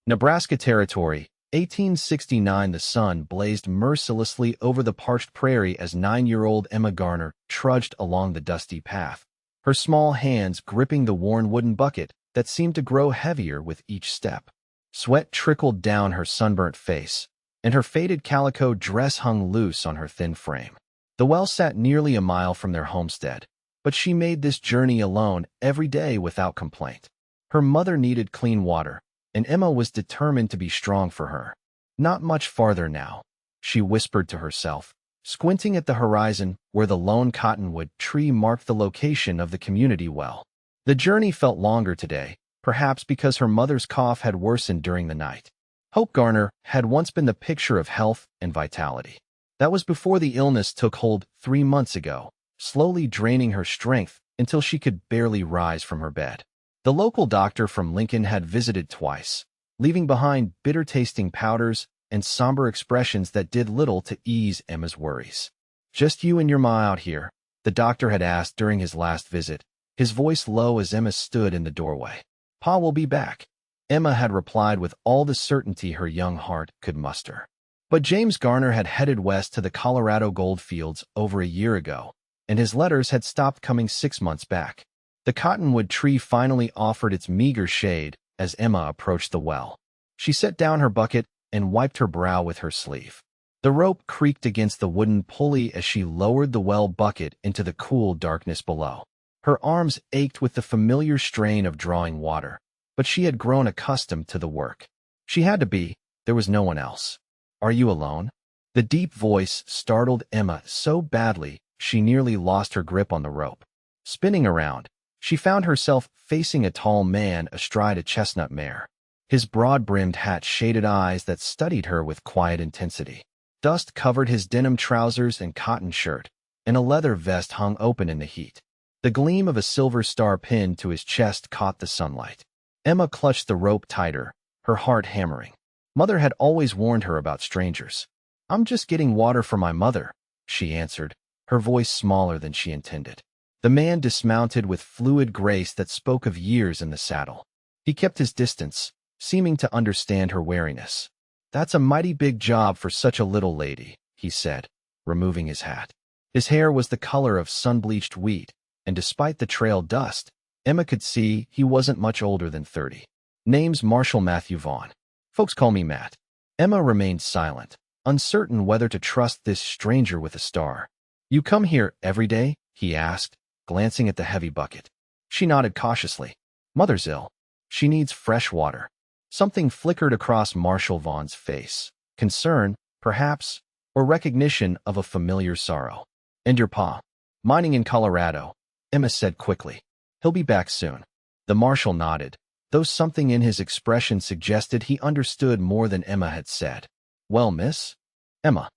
Nebraska Territory, 1869. The sun blazed mercilessly over the parched prairie as 9-year-old Emma Garner trudged along the dusty path, her small hands gripping the worn wooden bucket that seemed to grow heavier with each step. Sweat trickled down her sunburnt face, and her faded calico dress hung loose on her thin frame. The well sat nearly a mile from their homestead, but she made this journey alone every day without complaint. Her mother needed clean water, and Emma was determined to be strong for her. Not much farther now, she whispered to herself, squinting at the horizon where the lone cottonwood tree marked the location of the community well. The journey felt longer today, perhaps because her mother's cough had worsened during the night. Hope Garner had once been the picture of health and vitality. That was before the illness took hold 3 months ago, slowly draining her strength until she could barely rise from her bed. The local doctor from Lincoln had visited twice, leaving behind bitter-tasting powders and somber expressions that did little to ease Emma's worries. "Just you and your ma out here?" the doctor had asked during his last visit, his voice low as Emma stood in the doorway. "Pa will be back," Emma had replied with all the certainty her young heart could muster. But James Garner had headed west to the Colorado gold fields over a year ago, and his letters had stopped coming 6 months back. The cottonwood tree finally offered its meager shade as Emma approached the well. She set down her bucket and wiped her brow with her sleeve. The rope creaked against the wooden pulley as she lowered the well bucket into the cool darkness below. Her arms ached with the familiar strain of drawing water, but she had grown accustomed to the work. She had to be. There was no one else. "Are you alone?" The deep voice startled Emma so badly she nearly lost her grip on the rope. Spinning around, she found herself facing a tall man astride a chestnut mare. His broad-brimmed hat shaded eyes that studied her with quiet intensity. Dust covered his denim trousers and cotton shirt, and a leather vest hung open in the heat. The gleam of a silver star pinned to his chest caught the sunlight. Emma clutched the rope tighter, her heart hammering. Mother had always warned her about strangers. "I'm just getting water for my mother," she answered, her voice smaller than she intended. The man dismounted with fluid grace that spoke of years in the saddle. He kept his distance, seeming to understand her wariness. "That's a mighty big job for such a little lady," he said, removing his hat. His hair was the color of sun-bleached wheat, and despite the trail dust, Emma could see he wasn't much older than 30. "Name's Marshal Matthew Vaughn. Folks call me Matt." Emma remained silent, uncertain whether to trust this stranger with a star. "You come here every day?" he asked, glancing at the heavy bucket. She nodded cautiously. "Mother's ill. She needs fresh water." Something flickered across Marshal Vaughn's face. Concern, perhaps, or recognition of a familiar sorrow. "And your pa?" "Mining in Colorado," Emma said quickly. "He'll be back soon." The marshal nodded, though something in his expression suggested he understood more than Emma had said. "Well, Miss?" Emma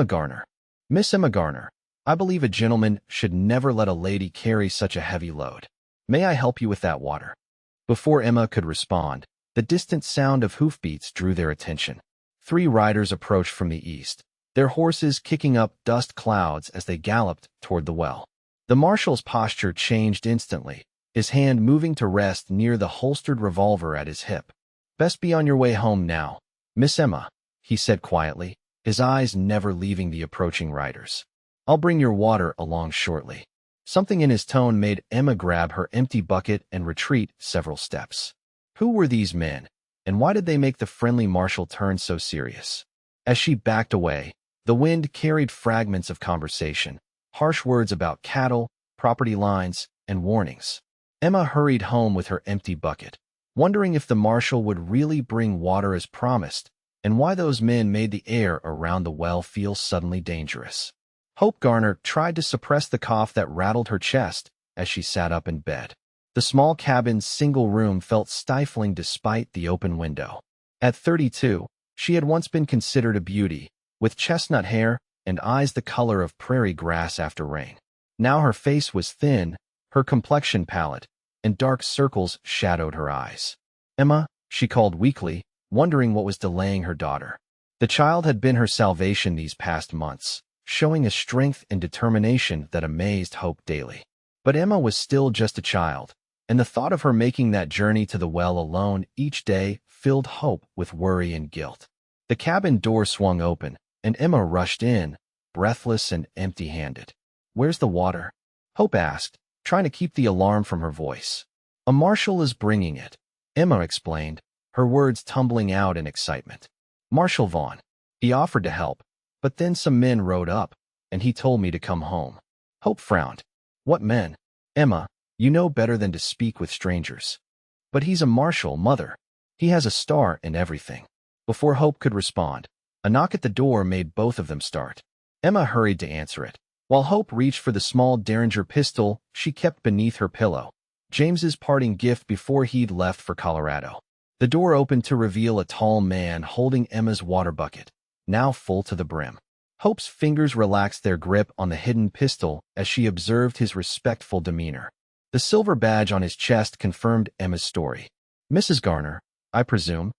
Garner." "Miss Emma Garner, I believe a gentleman should never let a lady carry such a heavy load. May I help you with that water?" Before Emma could respond, the distant sound of hoofbeats drew their attention. 3 riders approached from the east, their horses kicking up dust clouds as they galloped toward the well. The marshal's posture changed instantly, his hand moving to rest near the holstered revolver at his hip. "Best be on your way home now, Miss Emma," he said quietly, his eyes never leaving the approaching riders. "I'll bring your water along shortly." Something in his tone made Emma grab her empty bucket and retreat several steps. Who were these men, and why did they make the friendly marshal turn so serious? As she backed away, the wind carried fragments of conversation, harsh words about cattle, property lines, and warnings. Emma hurried home with her empty bucket, wondering if the marshal would really bring water as promised, and why those men made the air around the well feel suddenly dangerous. Hope Garner tried to suppress the cough that rattled her chest as she sat up in bed. The small cabin's single room felt stifling despite the open window. At 32, she had once been considered a beauty, with chestnut hair and eyes the color of prairie grass after rain. Now her face was thin, her complexion pallid, and dark circles shadowed her eyes. "Emma," she called weakly, wondering what was delaying her daughter. The child had been her salvation these past months, showing a strength and determination that amazed Hope daily. But Emma was still just a child, and the thought of her making that journey to the well alone each day filled Hope with worry and guilt. The cabin door swung open, and Emma rushed in, breathless and empty-handed. "Where's the water?" Hope asked, trying to keep the alarm from her voice. "A marshal is bringing it," Emma explained, her words tumbling out in excitement. "Marshal Vaughn. He offered to help, but then some men rode up, and he told me to come home." Hope frowned. "What men?" "Emma, you know better than to speak with strangers." "But he's a marshal, Mother. He has a star and everything." Before Hope could respond, a knock at the door made both of them start. Emma hurried to answer it, while Hope reached for the small Derringer pistol she kept beneath her pillow, James's parting gift before he'd left for Colorado. The door opened to reveal a tall man holding Emma's water bucket, now full to the brim. Hope's fingers relaxed their grip on the hidden pistol as she observed his respectful demeanor. The silver badge on his chest confirmed Emma's story. "Mrs. Garner, I presume?"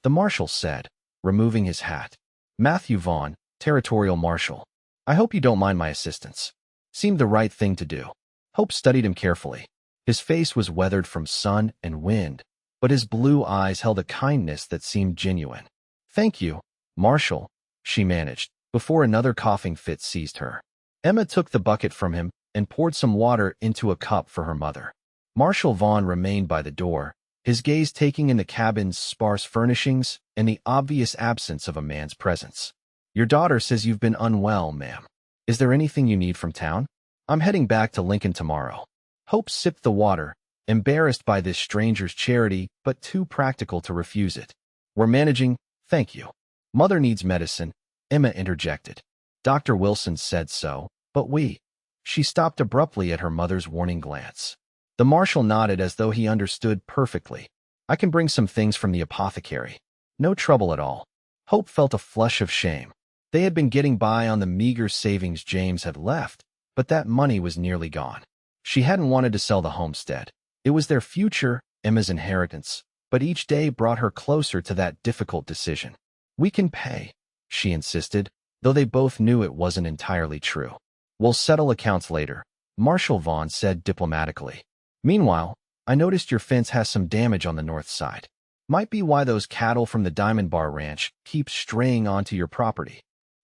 the marshal said, removing his hat. "Matthew Vaughn, territorial marshal. I hope you don't mind my assistance." Seemed the right thing to do. Hope studied him carefully. His face was weathered from sun and wind, but his blue eyes held a kindness that seemed genuine. "Thank you, Marshal," she managed, before another coughing fit seized her. Emma took the bucket from him and poured some water into a cup for her mother. Marshal Vaughn remained by the door, his gaze taking in the cabin's sparse furnishings and the obvious absence of a man's presence. "Your daughter says you've been unwell, ma'am. Is there anything you need from town?" "I'm heading back to Lincoln tomorrow." Hope sipped the water, embarrassed by this stranger's charity, but too practical to refuse it. "We're managing, thank you." "Mother needs medicine," Emma interjected. "Dr. Wilson said so, but we—" She stopped abruptly at her mother's warning glance. The marshal nodded as though he understood perfectly. "I can bring some things from the apothecary. No trouble at all." Hope felt a flush of shame. They had been getting by on the meager savings James had left, but that money was nearly gone. She hadn't wanted to sell the homestead. It was their future, Emma's inheritance, but each day brought her closer to that difficult decision. "We can pay," she insisted, though they both knew it wasn't entirely true. "We'll settle accounts later," Marshal Vaughn said diplomatically. "Meanwhile, I noticed your fence has some damage on the north side. Might be why those cattle from the Diamond Bar Ranch keep straying onto your property."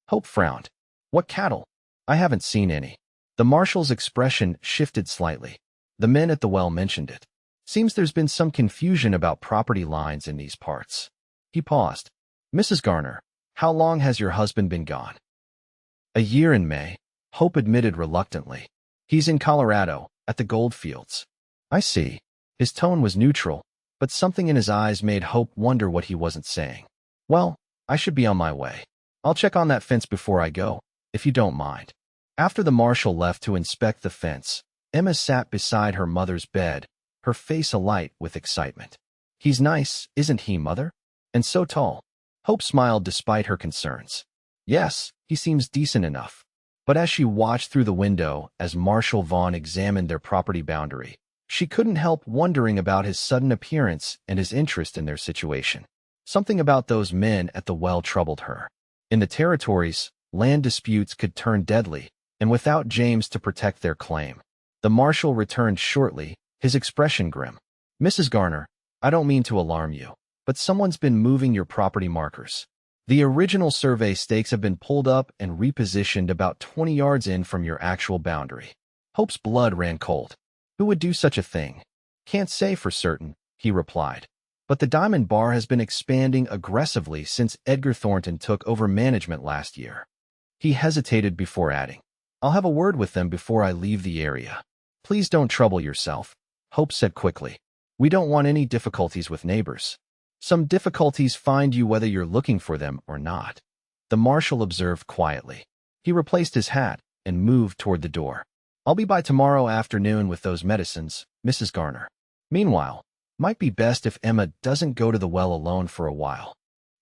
Hope frowned. "What cattle? I haven't seen any." The marshal's expression shifted slightly. "The men at the well mentioned it. Seems there's been some confusion about property lines in these parts." He paused. "Mrs. Garner, how long has your husband been gone?" "A year in May," Hope admitted reluctantly. "He's in Colorado, at the gold fields." "I see." His tone was neutral, but something in his eyes made Hope wonder what he wasn't saying. "Well, I should be on my way. I'll check on that fence before I go, if you don't mind." After the marshal left to inspect the fence, Emma sat beside her mother's bed, her face alight with excitement. "He's nice, isn't he, Mother? And so tall." Hope smiled despite her concerns. "Yes, he seems decent enough." But as she watched through the window as Marshal Vaughn examined their property boundary, she couldn't help wondering about his sudden appearance and his interest in their situation. Something about those men at the well troubled her. In the territories, land disputes could turn deadly, and without James to protect their claim. The marshal returned shortly, his expression grim. "Mrs. Garner, I don't mean to alarm you, but someone's been moving your property markers. The original survey stakes have been pulled up and repositioned about 20 yards in from your actual boundary." Hope's blood ran cold. "Who would do such a thing?" "Can't say for certain," he replied. "But the Diamond Bar has been expanding aggressively since Edgar Thornton took over management last year." He hesitated before adding, "I'll have a word with them before I leave the area." "Please don't trouble yourself," Hope said quickly. "We don't want any difficulties with neighbors. Some difficulties find you whether you're looking for them or not." The marshal observed quietly. He replaced his hat and moved toward the door. "I'll be by tomorrow afternoon with those medicines, Mrs. Garner. Meanwhile, might be best if Emma doesn't go to the well alone for a while."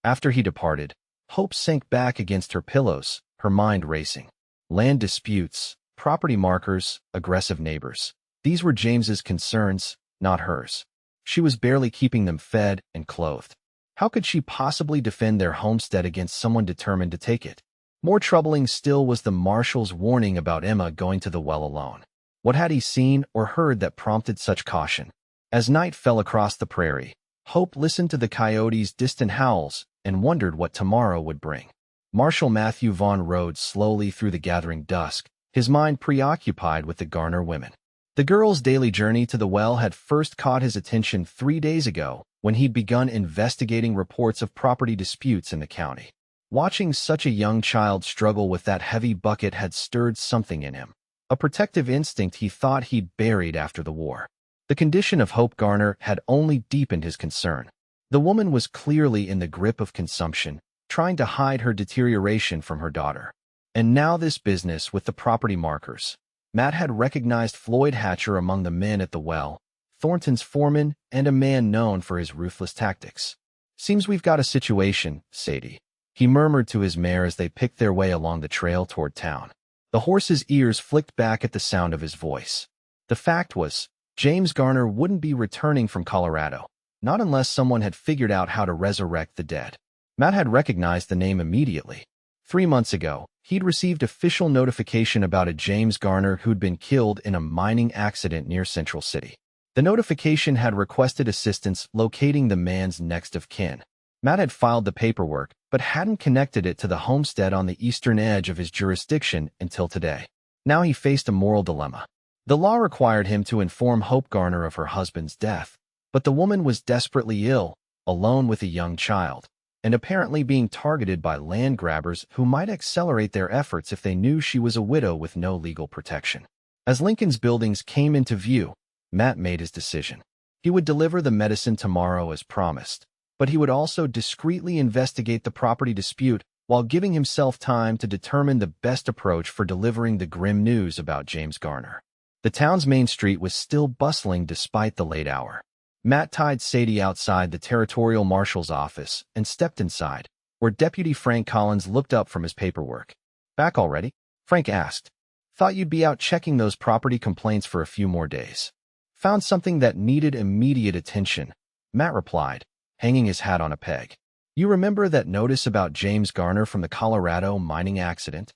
After he departed, Hope sank back against her pillows, her mind racing. Land disputes, property markers, aggressive neighbors. These were James's concerns, not hers. She was barely keeping them fed and clothed. How could she possibly defend their homestead against someone determined to take it? More troubling still was the marshal's warning about Emma going to the well alone. What had he seen or heard that prompted such caution? As night fell across the prairie, Hope listened to the coyotes' distant howls and wondered what tomorrow would bring. Marshal Matthew Vaughn rode slowly through the gathering dusk, his mind preoccupied with the Garner women. The girls' daily journey to the well had first caught his attention 3 days ago when he'd begun investigating reports of property disputes in the county. Watching such a young child struggle with that heavy bucket had stirred something in him, a protective instinct he thought he'd buried after the war. The condition of Hope Garner had only deepened his concern. The woman was clearly in the grip of consumption, trying to hide her deterioration from her daughter. And now this business with the property markers. Matt had recognized Floyd Hatcher among the men at the well, Thornton's foreman and a man known for his ruthless tactics. "Seems we've got a situation, Sadie," he murmured to his mare as they picked their way along the trail toward town. The horse's ears flicked back at the sound of his voice. The fact was, James Garner wouldn't be returning from Colorado, not unless someone had figured out how to resurrect the dead. Matt had recognized the name immediately. 3 months ago, he'd received official notification about a James Garner who'd been killed in a mining accident near Central City. The notification had requested assistance locating the man's next of kin. Matt had filed the paperwork, but hadn't connected it to the homestead on the eastern edge of his jurisdiction until today. Now he faced a moral dilemma. The law required him to inform Hope Garner of her husband's death, but the woman was desperately ill, alone with a young child, and apparently being targeted by land grabbers who might accelerate their efforts if they knew she was a widow with no legal protection. As Lincoln's buildings came into view, Matt made his decision. He would deliver the medicine tomorrow as promised, but he would also discreetly investigate the property dispute while giving himself time to determine the best approach for delivering the grim news about James Garner. The town's main street was still bustling despite the late hour. Matt tied Sadie outside the territorial marshal's office and stepped inside, where Deputy Frank Collins looked up from his paperwork. "Back already?" Frank asked. "Thought you'd be out checking those property complaints for a few more days." "Found something that needed immediate attention," Matt replied, hanging his hat on a peg. "You remember that notice about James Garner from the Colorado mining accident?"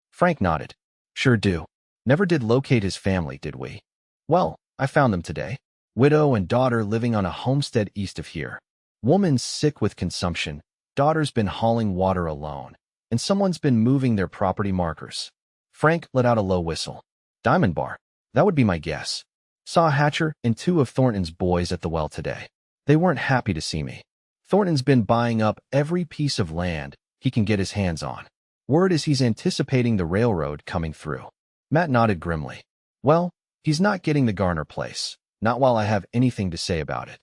Frank nodded. "Sure do. Never did locate his family, did we?" "Well, I found them today. Widow and daughter living on a homestead east of here. Woman's sick with consumption, daughter's been hauling water alone, and someone's been moving their property markers." Frank let out a low whistle. "Diamond Bar. That would be my guess. Saw Hatcher and 2 of Thornton's boys at the well today. They weren't happy to see me. Thornton's been buying up every piece of land he can get his hands on. Word is he's anticipating the railroad coming through." Matt nodded grimly. "Well, he's not getting the Garner place. Not while I have anything to say about it."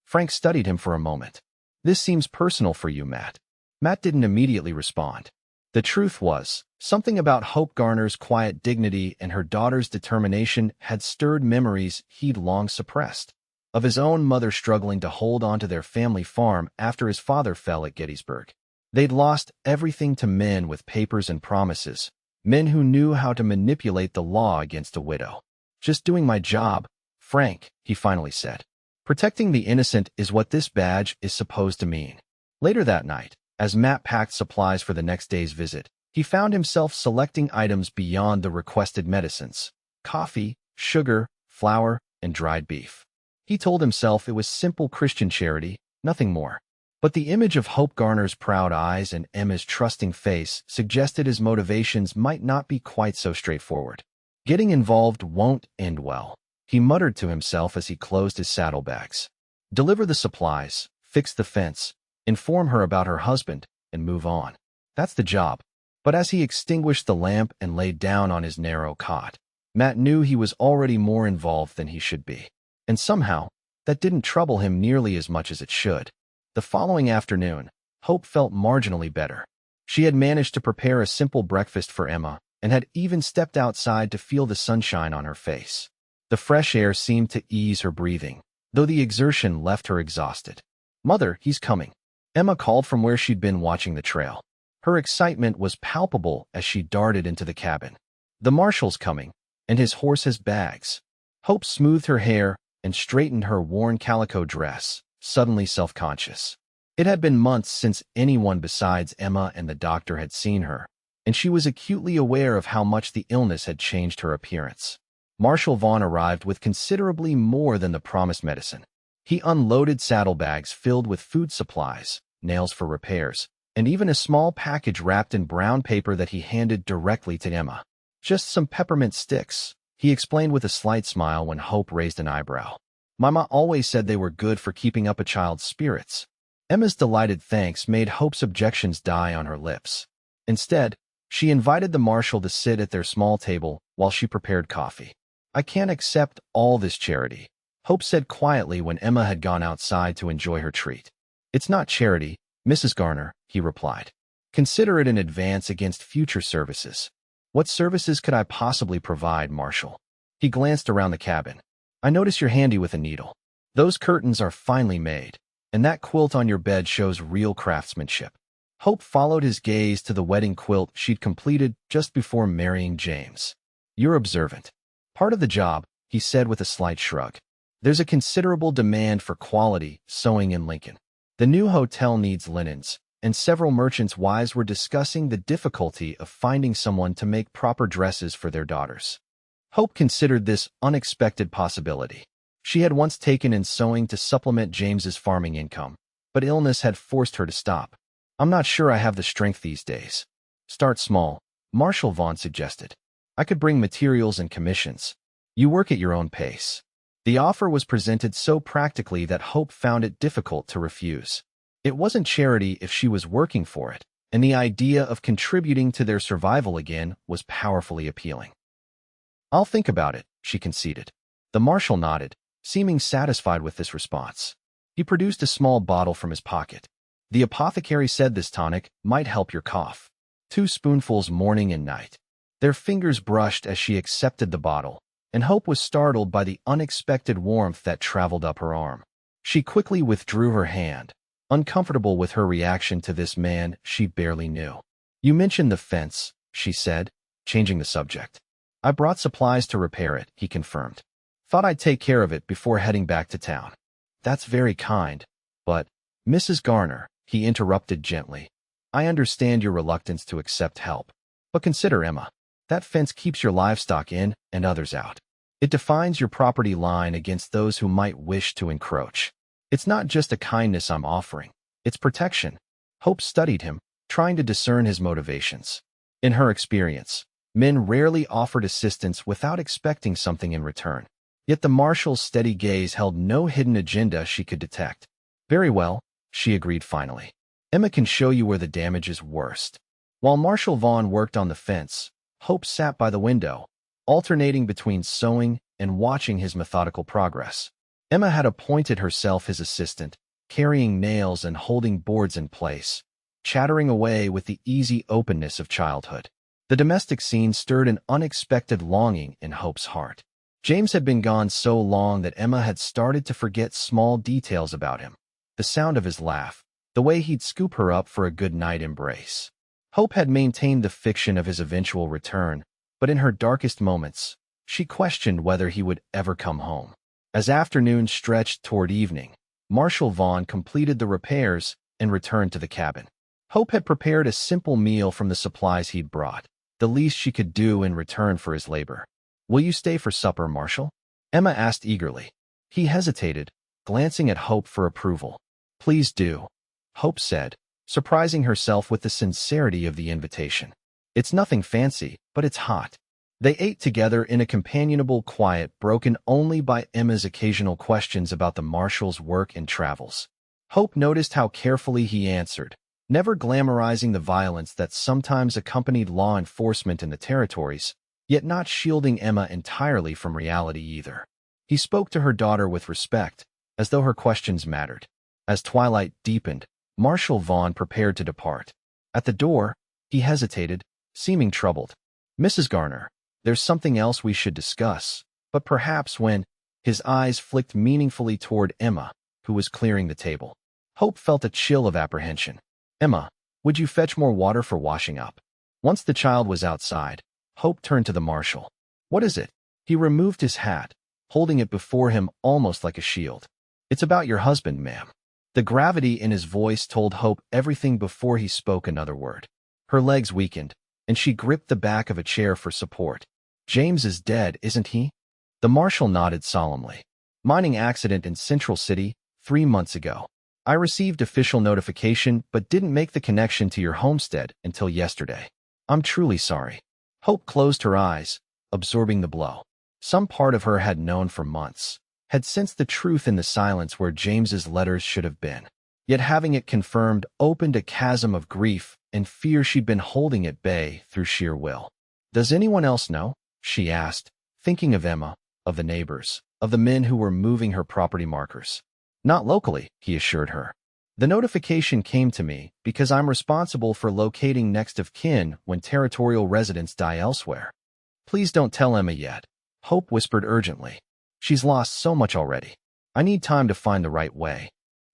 Frank studied him for a moment. "This seems personal for you, Matt." Matt didn't immediately respond. The truth was, something about Hope Garner's quiet dignity and her daughter's determination had stirred memories he'd long suppressed. Of his own mother struggling to hold on to their family farm after his father fell at Gettysburg. They'd lost everything to men with papers and promises, men who knew how to manipulate the law against a widow. "Just doing my job, Frank," he finally said. "Protecting the innocent is what this badge is supposed to mean." Later that night, as Matt packed supplies for the next day's visit, he found himself selecting items beyond the requested medicines: coffee, sugar, flour, and dried beef. He told himself it was simple Christian charity, nothing more. But the image of Hope Garner's proud eyes and Emma's trusting face suggested his motivations might not be quite so straightforward. "Getting involved won't end well," he muttered to himself as he closed his saddlebags. Deliver the supplies, fix the fence, inform her about her husband, and move on. That's the job. But as he extinguished the lamp and laid down on his narrow cot, Matt knew he was already more involved than he should be. And somehow, that didn't trouble him nearly as much as it should. The following afternoon, Hope felt marginally better. She had managed to prepare a simple breakfast for Emma and had even stepped outside to feel the sunshine on her face. The fresh air seemed to ease her breathing, though the exertion left her exhausted. "Mother, he's coming," Emma called from where she'd been watching the trail. Her excitement was palpable as she darted into the cabin. "The marshal's coming, and his horse has bags." Hope smoothed her hair and straightened her worn calico dress, suddenly self-conscious. It had been months since anyone besides Emma and the doctor had seen her, and she was acutely aware of how much the illness had changed her appearance. Marshal Vaughn arrived with considerably more than the promised medicine. He unloaded saddlebags filled with food supplies, nails for repairs, and even a small package wrapped in brown paper that he handed directly to Emma. "Just some peppermint sticks," he explained with a slight smile when Hope raised an eyebrow. "Mama always said they were good for keeping up a child's spirits." Emma's delighted thanks made Hope's objections die on her lips. Instead, she invited the marshal to sit at their small table while she prepared coffee. "I can't accept all this charity," Hope said quietly when Emma had gone outside to enjoy her treat. "It's not charity, Mrs. Garner," he replied. "Consider it an advance against future services." "What services could I possibly provide, Marshal?" He glanced around the cabin. "I notice you're handy with a needle. Those curtains are finely made, and that quilt on your bed shows real craftsmanship." Hope followed his gaze to the wedding quilt she'd completed just before marrying James. "You're observant." "Part of the job," he said with a slight shrug. "There's a considerable demand for quality sewing in Lincoln. The new hotel needs linens, and several merchants' wives were discussing the difficulty of finding someone to make proper dresses for their daughters." Hope considered this unexpected possibility. She had once taken in sewing to supplement James's farming income, but illness had forced her to stop. "I'm not sure I have the strength these days." "Start small," Marshal Vaughn suggested. "I could bring materials and commissions. You work at your own pace." The offer was presented so practically that Hope found it difficult to refuse. It wasn't charity if she was working for it, and the idea of contributing to their survival again was powerfully appealing. "I'll think about it," she conceded. The marshal nodded, seeming satisfied with this response. He produced a small bottle from his pocket. "The apothecary said this tonic might help your cough. 2 spoonfuls morning and night." Their fingers brushed as she accepted the bottle, and Hope was startled by the unexpected warmth that traveled up her arm. She quickly withdrew her hand, uncomfortable with her reaction to this man she barely knew. "You mentioned the fence," she said, changing the subject. "I brought supplies to repair it," he confirmed. "Thought I'd take care of it before heading back to town." "That's very kind, but—" "Mrs. Garner," he interrupted gently, "I understand your reluctance to accept help. But consider Emma. That fence keeps your livestock in and others out. It defines your property line against those who might wish to encroach. It's not just a kindness I'm offering, it's protection." Hope studied him, trying to discern his motivations. In her experience, men rarely offered assistance without expecting something in return. Yet the marshal's steady gaze held no hidden agenda she could detect. "Very well," she agreed finally. "Emma can show you where the damage is worst." While Marshal Vaughn worked on the fence, Hope sat by the window, alternating between sewing and watching his methodical progress. Emma had appointed herself his assistant, carrying nails and holding boards in place, chattering away with the easy openness of childhood. The domestic scene stirred an unexpected longing in Hope's heart. James had been gone so long that Emma had started to forget small details about him. The sound of his laugh, the way he'd scoop her up for a good-night embrace. Hope had maintained the fiction of his eventual return, but in her darkest moments, she questioned whether he would ever come home. As afternoon stretched toward evening, Marshal Vaughn completed the repairs and returned to the cabin. Hope had prepared a simple meal from the supplies he'd brought, the least she could do in return for his labor. "Will you stay for supper, Marshal?" Emma asked eagerly. He hesitated, glancing at Hope for approval. "Please do," Hope said, surprising herself with the sincerity of the invitation. "It's nothing fancy, but it's hot." They ate together in a companionable quiet broken only by Emma's occasional questions about the marshal's work and travels. Hope noticed how carefully he answered, never glamorizing the violence that sometimes accompanied law enforcement in the territories, yet not shielding Emma entirely from reality either. He spoke to her daughter with respect, as though her questions mattered. As twilight deepened, Marshal Vaughn prepared to depart. At the door, he hesitated, seeming troubled. "Mrs. Garner, there's something else we should discuss," but perhaps when his eyes flicked meaningfully toward Emma, who was clearing the table. Hope felt a chill of apprehension. "Emma, would you fetch more water for washing up?" Once the child was outside, Hope turned to the marshal. "What is it?" He removed his hat, holding it before him almost like a shield. "It's about your husband, ma'am." The gravity in his voice told Hope everything before he spoke another word. Her legs weakened, and she gripped the back of a chair for support. "James is dead, isn't he?" The marshal nodded solemnly. Mining accident in Central City, 3 months ago. I received official notification but didn't make the connection to your homestead until yesterday. I'm truly sorry. Hope closed her eyes, absorbing the blow. Some part of her had known for months, had sensed the truth in the silence where James's letters should have been. Yet having it confirmed opened a chasm of grief and fear she'd been holding at bay through sheer will. Does anyone else know? She asked, thinking of Emma, of the neighbors, of the men who were moving her property markers. Not locally, he assured her. The notification came to me because I'm responsible for locating next of kin when territorial residents die elsewhere. Please don't tell Emma yet, Hope whispered urgently. She's lost so much already. I need time to find the right way.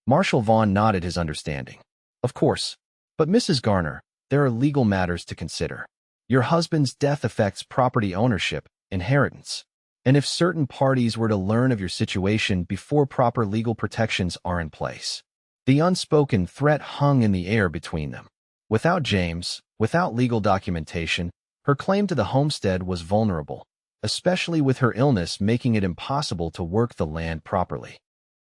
Marshal Vaughn nodded his understanding. Of course. But Mrs. Garner, there are legal matters to consider. Your husband's death affects property ownership, inheritance. And if certain parties were to learn of your situation before proper legal protections are in place, the unspoken threat hung in the air between them. Without James, without legal documentation, her claim to the homestead was vulnerable, especially with her illness making it impossible to work the land properly.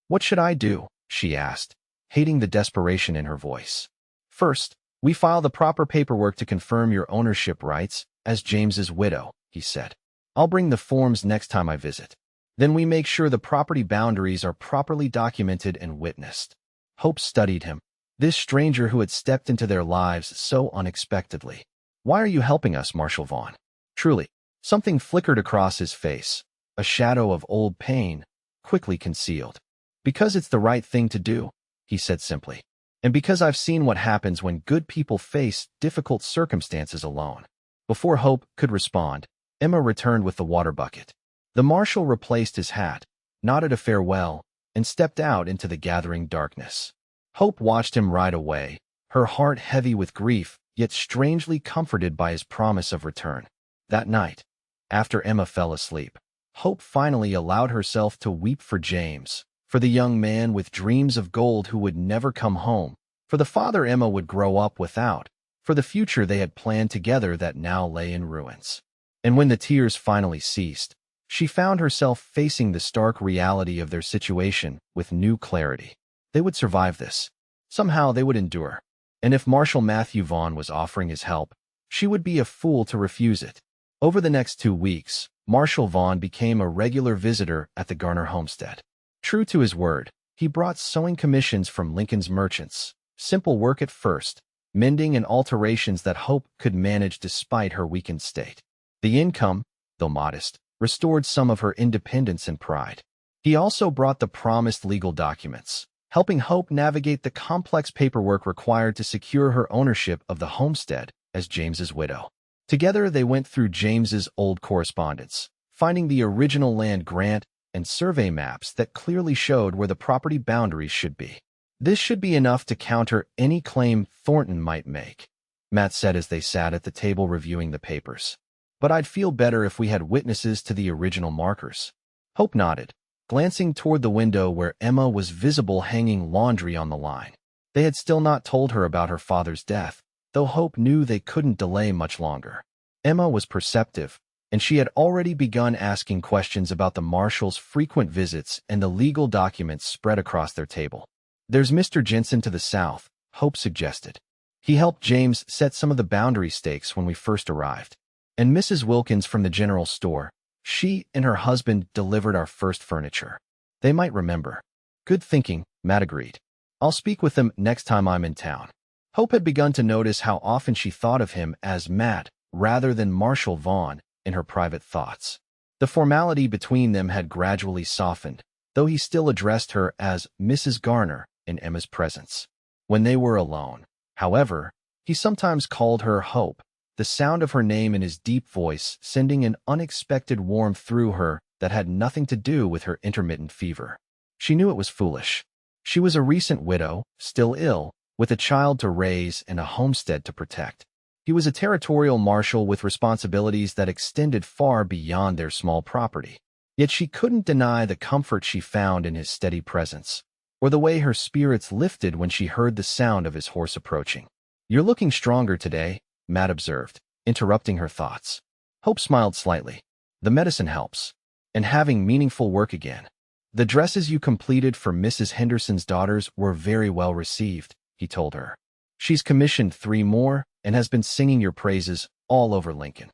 What should I do? She asked, hating the desperation in her voice. First, we file the proper paperwork to confirm your ownership rights as James's widow, he said. I'll bring the forms next time I visit. Then we make sure the property boundaries are properly documented and witnessed. Hope studied him, this stranger who had stepped into their lives so unexpectedly. Why are you helping us, Marshal Vaughn? Truly, something flickered across his face, a shadow of old pain, quickly concealed. Because it's the right thing to do, he said simply. And because I've seen what happens when good people face difficult circumstances alone. Before Hope could respond, Emma returned with the water bucket. The marshal replaced his hat, nodded a farewell, and stepped out into the gathering darkness. Hope watched him ride away, her heart heavy with grief, yet strangely comforted by his promise of return. That night, after Emma fell asleep, Hope finally allowed herself to weep for James, for the young man with dreams of gold who would never come home, for the father Emma would grow up without, for the future they had planned together that now lay in ruins. And when the tears finally ceased, she found herself facing the stark reality of their situation with new clarity. They would survive this. Somehow they would endure. And if Marshal Matthew Vaughn was offering his help, she would be a fool to refuse it. Over the next 2 weeks, Marshal Vaughn became a regular visitor at the Garner homestead. True to his word, he brought sewing commissions from Lincoln's merchants, simple work at first, mending and alterations that Hope could manage despite her weakened state. The income, though modest, restored some of her independence and pride. He also brought the promised legal documents, helping Hope navigate the complex paperwork required to secure her ownership of the homestead as James's widow. Together they went through James's old correspondence, finding the original land grant and survey maps that clearly showed where the property boundaries should be. This should be enough to counter any claim Thornton might make, Matt said as they sat at the table reviewing the papers. But I'd feel better if we had witnesses to the original markers. Hope nodded, glancing toward the window where Emma was visible hanging laundry on the line. They had still not told her about her father's death, though Hope knew they couldn't delay much longer. Emma was perceptive, and she had already begun asking questions about the marshal's frequent visits and the legal documents spread across their table. There's Mr. Jensen to the south, Hope suggested. He helped James set some of the boundary stakes when we first arrived. And Mrs. Wilkins from the general store. She and her husband delivered our first furniture. They might remember. Good thinking, Matt agreed. I'll speak with them next time I'm in town. Hope had begun to notice how often she thought of him as Matt rather than Marshal Vaughn in her private thoughts. The formality between them had gradually softened, though he still addressed her as Mrs. Garner in Emma's presence. When they were alone, however, he sometimes called her Hope, the sound of her name in his deep voice sending an unexpected warmth through her that had nothing to do with her intermittent fever. She knew it was foolish. She was a recent widow, still ill, with a child to raise and a homestead to protect. He was a territorial marshal with responsibilities that extended far beyond their small property. Yet she couldn't deny the comfort she found in his steady presence, or the way her spirits lifted when she heard the sound of his horse approaching. You're looking stronger today, Matt observed, interrupting her thoughts. Hope smiled slightly. The medicine helps. and having meaningful work again. The dresses you completed for Mrs. Henderson's daughters were very well received, he told her. She's commissioned 3 more and has been singing your praises all over Lincoln.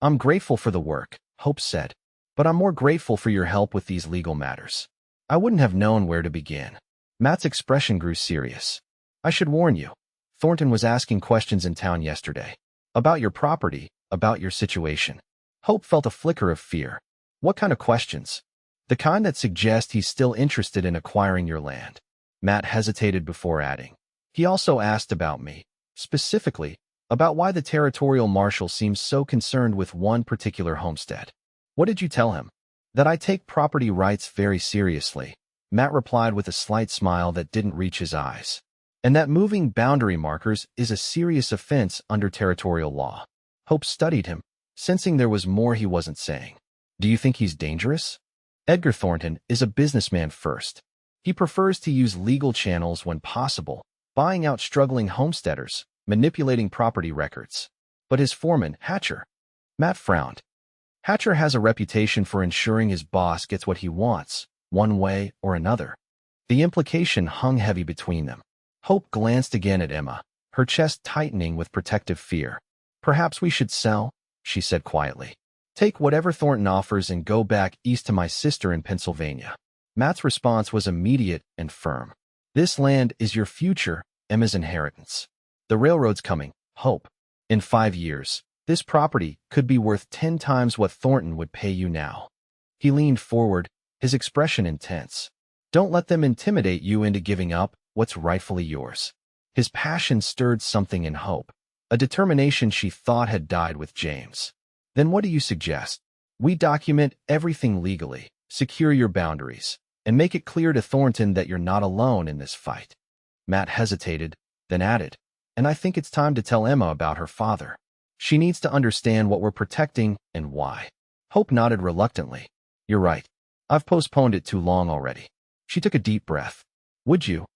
I'm grateful for the work, Hope said, but I'm more grateful for your help with these legal matters. I wouldn't have known where to begin. Matt's expression grew serious. I should warn you. Thornton was asking questions in town yesterday. About your property, about your situation. Hope felt a flicker of fear. What kind of questions? The kind that suggest he's still interested in acquiring your land. Matt hesitated before adding. He also asked about me, specifically, about why the territorial marshal seems so concerned with one particular homestead. What did you tell him? That I take property rights very seriously, Matt replied with a slight smile that didn't reach his eyes. And that moving boundary markers is a serious offense under territorial law. Hope studied him, sensing there was more he wasn't saying. Do you think he's dangerous? Edgar Thornton is a businessman first. He prefers to use legal channels when possible, buying out struggling homesteaders, manipulating property records. But his foreman, Hatcher. Matt frowned. Hatcher has a reputation for ensuring his boss gets what he wants, one way or another. The implication hung heavy between them. Hope glanced again at Emma, her chest tightening with protective fear. Perhaps we should sell, she said quietly. Take whatever Thornton offers and go back east to my sister in Pennsylvania. Matt's response was immediate and firm. This land is your future, Emma's inheritance. The railroad's coming, Hope. In 5 years, this property could be worth 10 times what Thornton would pay you now. He leaned forward, his expression intense. Don't let them intimidate you into giving up what's rightfully yours. His passion stirred something in Hope, a determination she thought had died with James. Then what do you suggest? We document everything legally, secure your boundaries, and make it clear to Thornton that you're not alone in this fight. Matt hesitated, then added, and I think it's time to tell Emma about her father. She needs to understand what we're protecting and why. Hope nodded reluctantly. You're right. I've postponed it too long already. She took a deep breath. Would you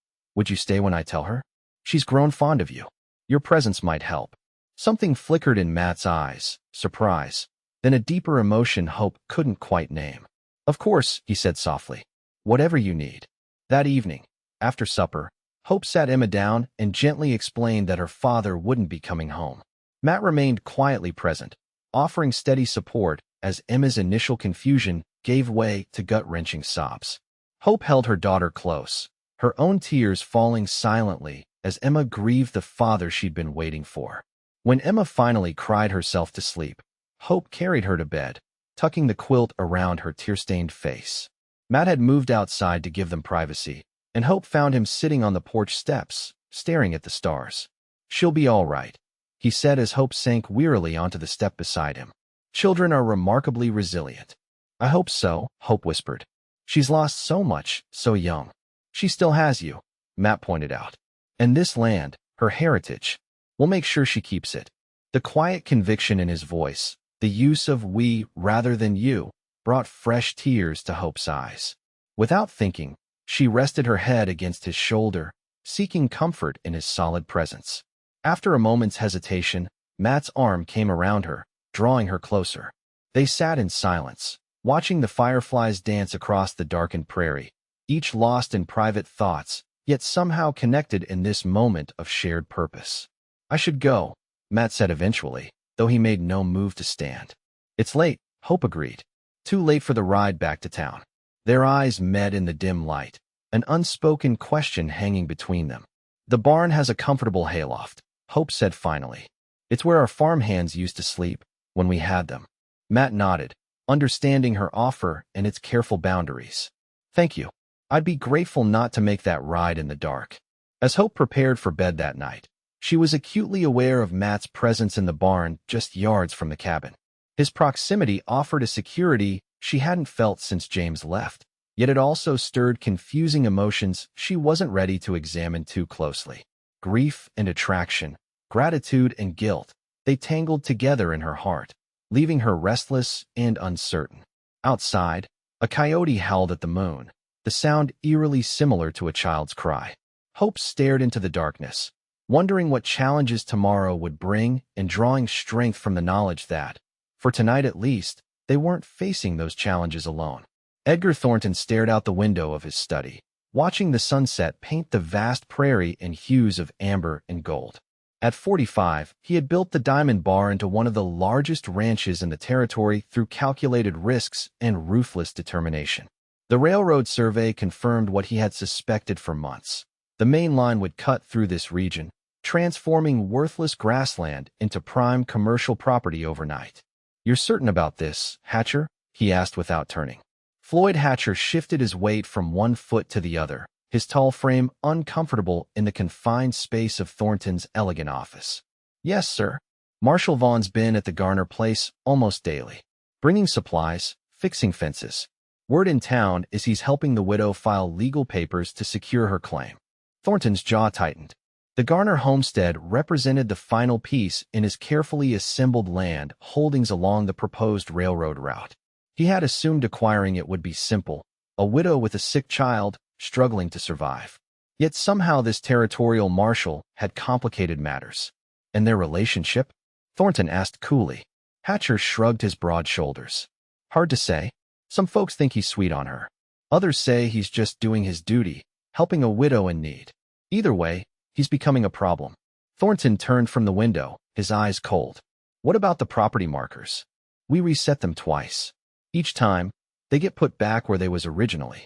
stay when I tell her? She's grown fond of you. Your presence might help. Something flickered in Matt's eyes, surprise, then a deeper emotion Hope couldn't quite name. Of course, he said softly. Whatever you need. That evening, after supper, Hope sat Emma down and gently explained that her father wouldn't be coming home. Matt remained quietly present, offering steady support as Emma's initial confusion gave way to gut-wrenching sobs. Hope held her daughter close, her own tears falling silently as Emma grieved the father she'd been waiting for. When Emma finally cried herself to sleep, Hope carried her to bed, tucking the quilt around her tear-stained face. Matt had moved outside to give them privacy, and Hope found him sitting on the porch steps, staring at the stars. She'll be all right, he said as Hope sank wearily onto the step beside him. Children are remarkably resilient. I hope so, Hope whispered. She's lost so much, so young. She still has you, Matt pointed out. And this land, her heritage, we'll make sure she keeps it. The quiet conviction in his voice, the use of we rather than you, brought fresh tears to Hope's eyes. Without thinking, she rested her head against his shoulder, seeking comfort in his solid presence. After a moment's hesitation, Matt's arm came around her, drawing her closer. They sat in silence, watching the fireflies dance across the darkened prairie, each lost in private thoughts, yet somehow connected in this moment of shared purpose. I should go, Matt said eventually, though he made no move to stand. It's late, Hope agreed. Too late for the ride back to town. Their eyes met in the dim light, an unspoken question hanging between them. The barn has a comfortable hayloft, Hope said finally. It's where our farmhands used to sleep, when we had them. Matt nodded, understanding her offer and its careful boundaries. Thank you. I'd be grateful not to make that ride in the dark. As Hope prepared for bed that night, she was acutely aware of Matt's presence in the barn just yards from the cabin. His proximity offered a security she hadn't felt since James left, yet it also stirred confusing emotions she wasn't ready to examine too closely. Grief and attraction, gratitude and guilt, they tangled together in her heart, leaving her restless and uncertain. Outside, a coyote howled at the moon, the sound eerily similar to a child's cry. Hope stared into the darkness, wondering what challenges tomorrow would bring and drawing strength from the knowledge that, for tonight at least, they weren't facing those challenges alone. Edgar Thornton stared out the window of his study, watching the sunset paint the vast prairie in hues of amber and gold. At 45, he had built the Diamond Bar into one of the largest ranches in the territory through calculated risks and ruthless determination. The railroad survey confirmed what he had suspected for months. The main line would cut through this region, transforming worthless grassland into prime commercial property overnight. "You're certain about this, Hatcher?" he asked without turning. Floyd Hatcher shifted his weight from one foot to the other, his tall frame uncomfortable in the confined space of Thornton's elegant office. "Yes, sir. Marshal Vaughn's been at the Garner place almost daily, bringing supplies, fixing fences. Word in town is he's helping the widow file legal papers to secure her claim." Thornton's jaw tightened. The Garner homestead represented the final piece in his carefully assembled land holdings along the proposed railroad route. He had assumed acquiring it would be simple, a widow with a sick child struggling to survive. Yet somehow this territorial marshal had complicated matters. "And their relationship?" Thornton asked coolly. Hatcher shrugged his broad shoulders. "Hard to say. Some folks think he's sweet on her. Others say he's just doing his duty, helping a widow in need. Either way, he's becoming a problem." Thornton turned from the window, his eyes cold. "What about the property markers? We reset them twice. Each time, they get put back where they was originally."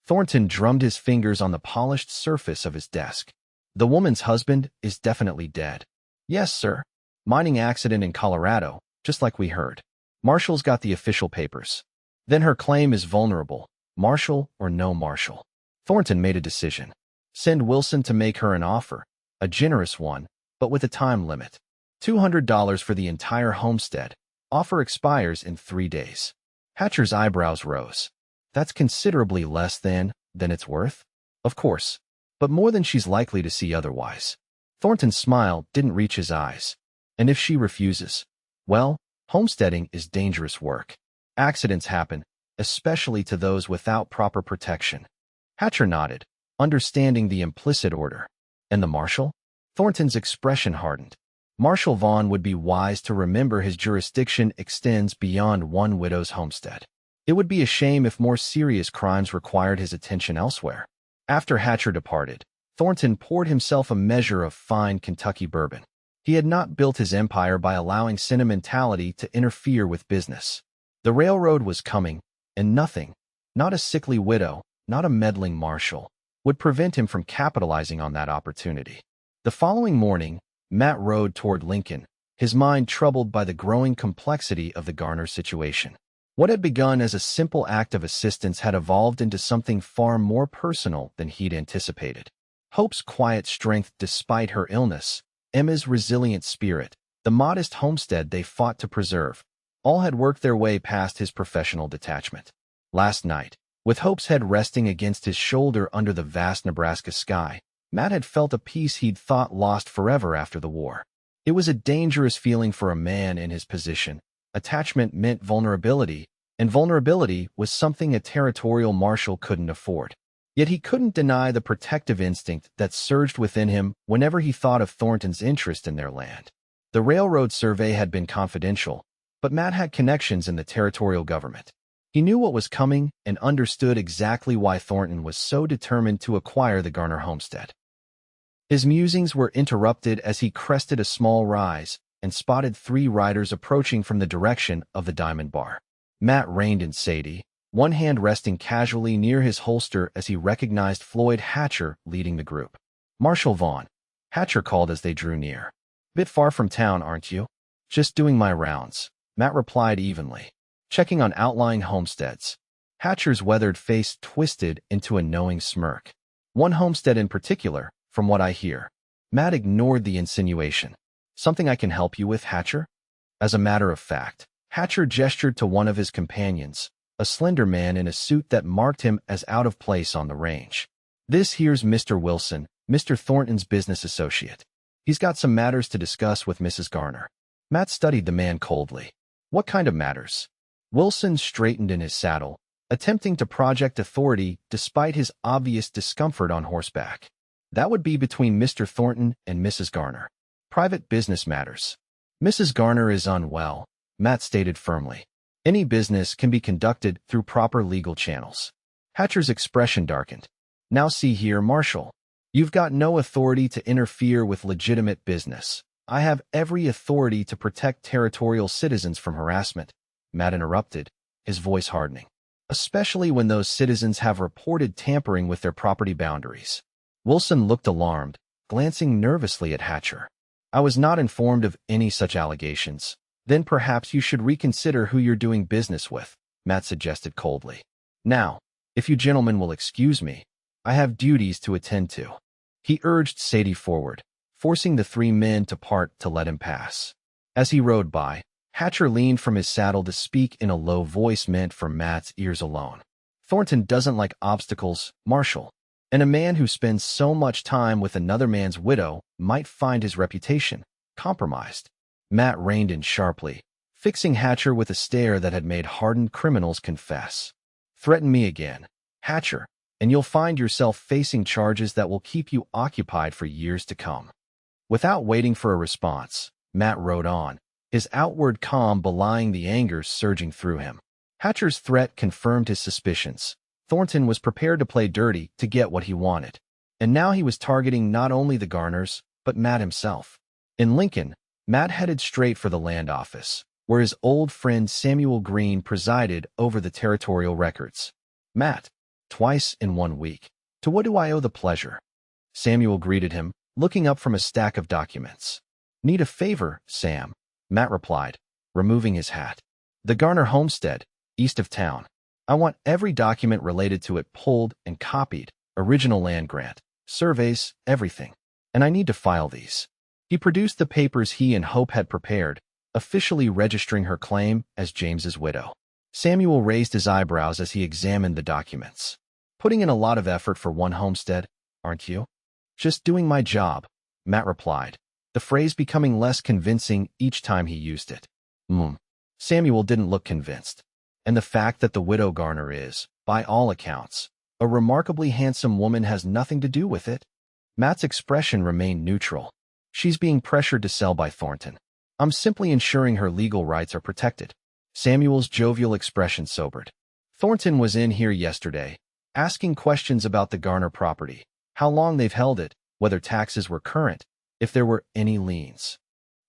Thornton drummed his fingers on the polished surface of his desk. "The woman's husband is definitely dead." "Yes, sir. Mining accident in Colorado, just like we heard. Marshal's got the official papers." "Then her claim is vulnerable, marshal or no marshal." Thornton made a decision. Send Wilson to make her an offer, a generous one, but with a time limit. $200 for the entire homestead. Offer expires in 3 days. Hatcher's eyebrows rose. "That's considerably less than it's worth?" "Of course, but more than she's likely to see otherwise." Thornton's smile didn't reach his eyes. "And if she refuses?" "Well, homesteading is dangerous work. Accidents happen, especially to those without proper protection." Hatcher nodded, understanding the implicit order. "And the marshal?" Thornton's expression hardened. "Marshal Vaughn would be wise to remember his jurisdiction extends beyond one widow's homestead. It would be a shame if more serious crimes required his attention elsewhere." After Hatcher departed, Thornton poured himself a measure of fine Kentucky bourbon. He had not built his empire by allowing sentimentality to interfere with business. The railroad was coming, and nothing, not a sickly widow, not a meddling marshal, would prevent him from capitalizing on that opportunity. The following morning, Matt rode toward Lincoln, his mind troubled by the growing complexity of the Garner situation. What had begun as a simple act of assistance had evolved into something far more personal than he'd anticipated. Hope's quiet strength despite her illness, Emma's resilient spirit, the modest homestead they fought to preserve, all had worked their way past his professional detachment. Last night, with Hope's head resting against his shoulder under the vast Nebraska sky, Matt had felt a peace he'd thought lost forever after the war. It was a dangerous feeling for a man in his position. Attachment meant vulnerability, and vulnerability was something a territorial marshal couldn't afford. Yet he couldn't deny the protective instinct that surged within him whenever he thought of Thornton's interest in their land. The railroad survey had been confidential, but Matt had connections in the territorial government. He knew what was coming and understood exactly why Thornton was so determined to acquire the Garner homestead. His musings were interrupted as he crested a small rise and spotted 3 riders approaching from the direction of the Diamond Bar. Matt reined in safety, one hand resting casually near his holster as he recognized Floyd Hatcher leading the group. "Marshal Vaughn," Hatcher called as they drew near. "Bit far from town, aren't you?" "Just doing my rounds," Matt replied evenly. "Checking on outlying homesteads." Hatcher's weathered face twisted into a knowing smirk. "One homestead in particular, from what I hear." Matt ignored the insinuation. "Something I can help you with, Hatcher?" As a matter of fact, Hatcher gestured to one of his companions, a slender man in a suit that marked him as out of place on the range. "This here's Mr. Wilson, Mr. Thornton's business associate. He's got some matters to discuss with Mrs. Garner." Matt studied the man coldly. "What kind of matters?" Wilson straightened in his saddle, attempting to project authority despite his obvious discomfort on horseback. "That would be between Mr. Thornton and Mrs. Garner. Private business matters." "Mrs. Garner is unwell," Matt stated firmly. Any business can be conducted through proper legal channels. Hatcher's expression darkened. Now see here, Marshal. You've got no authority to interfere with legitimate business. I have every authority to protect territorial citizens from harassment, Matt interrupted, his voice hardening. Especially when those citizens have reported tampering with their property boundaries. Wilson looked alarmed, glancing nervously at Hatcher. I was not informed of any such allegations. Then perhaps you should reconsider who you're doing business with, Matt suggested coldly. Now, if you gentlemen will excuse me, I have duties to attend to. He urged Sadie forward, forcing the three men to part to let him pass. As he rode by, Hatcher leaned from his saddle to speak in a low voice meant for Matt's ears alone. Thornton doesn't like obstacles, Marshal, and a man who spends so much time with another man's widow might find his reputation compromised. Matt reined in sharply, fixing Hatcher with a stare that had made hardened criminals confess. Threaten me again, Hatcher, and you'll find yourself facing charges that will keep you occupied for years to come. Without waiting for a response, Matt rode on, his outward calm belying the anger surging through him. Hatcher's threat confirmed his suspicions. Thornton was prepared to play dirty to get what he wanted, and now he was targeting not only the Garners, but Matt himself. In Lincoln, Matt headed straight for the land office, where his old friend Samuel Green presided over the territorial records. Matt, twice in 1 week. To what do I owe the pleasure? Samuel greeted him, looking up from a stack of documents. Need a favor, Sam, Matt replied, removing his hat. The Garner homestead, east of town. I want every document related to it pulled and copied, original land grant, surveys, everything. And I need to file these. He produced the papers he and Hope had prepared, officially registering her claim as James's widow. Samuel raised his eyebrows as he examined the documents. Putting in a lot of effort for one homestead, aren't you? Just doing my job, Matt replied, the phrase becoming less convincing each time he used it. Samuel didn't look convinced. And the fact that the widow Garner is, by all accounts, a remarkably handsome woman has nothing to do with it. Matt's expression remained neutral. She's being pressured to sell by Thornton. I'm simply ensuring her legal rights are protected. Samuel's jovial expression sobered. Thornton was in here yesterday, asking questions about the Garner property, how long they've held it, whether taxes were current, if there were any liens.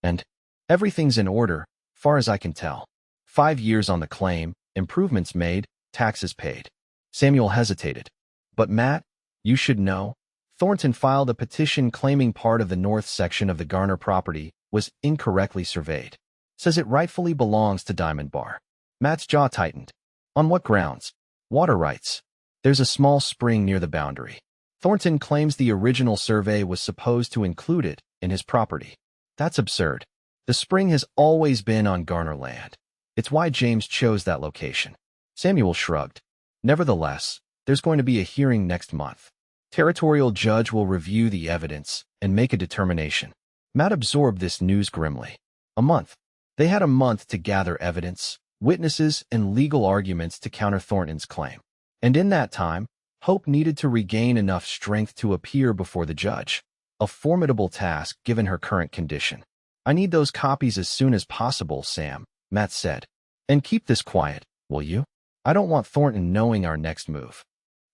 And everything's in order, far as I can tell. 5 years on the claim, improvements made, taxes paid. Samuel hesitated. But Matt, you should know. Thornton filed a petition claiming part of the north section of the Garner property was incorrectly surveyed. Says it rightfully belongs to Diamond Bar. Matt's jaw tightened. On what grounds? Water rights. There's a small spring near the boundary. Thornton claims the original survey was supposed to include it in his property. That's absurd. The spring has always been on Garner land. It's why James chose that location. Samuel shrugged. Nevertheless, there's going to be a hearing next month. Territorial judge will review the evidence and make a determination. Matt absorbed this news grimly. A month. They had a month to gather evidence, witnesses, and legal arguments to counter Thornton's claim. And in that time, Hope needed to regain enough strength to appear before the judge. A formidable task given her current condition. I need those copies as soon as possible, Sam, Matt said. And keep this quiet, will you? I don't want Thornton knowing our next move.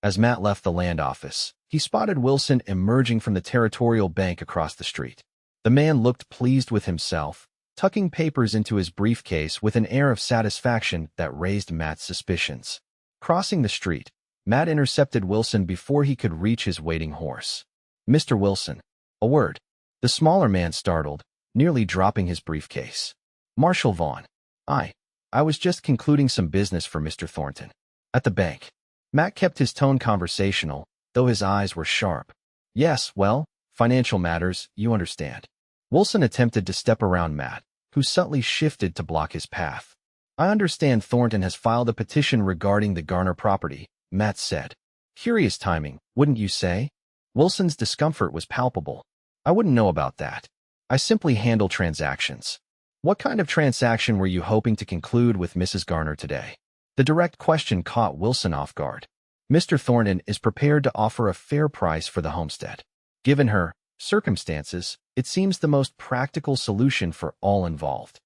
As Matt left the land office, he spotted Wilson emerging from the Territorial Bank across the street. The man looked pleased with himself, tucking papers into his briefcase with an air of satisfaction that raised Matt's suspicions. Crossing the street, Matt intercepted Wilson before he could reach his waiting horse. Mr. Wilson, a word. The smaller man startled, nearly dropping his briefcase. Marshal Vaughn. I was just concluding some business for Mr. Thornton. At the bank. Matt kept his tone conversational, though his eyes were sharp. Yes, well, financial matters, you understand. Wilson attempted to step around Matt, who subtly shifted to block his path. I understand Thornton has filed a petition regarding the Garner property, Matt said. Curious timing, wouldn't you say? Wilson's discomfort was palpable. I wouldn't know about that. I simply handle transactions. What kind of transaction were you hoping to conclude with Mrs. Garner today? The direct question caught Wilson off guard. Mr. Thornton is prepared to offer a fair price for the homestead. Given her circumstances, it seems the most practical solution for all involved.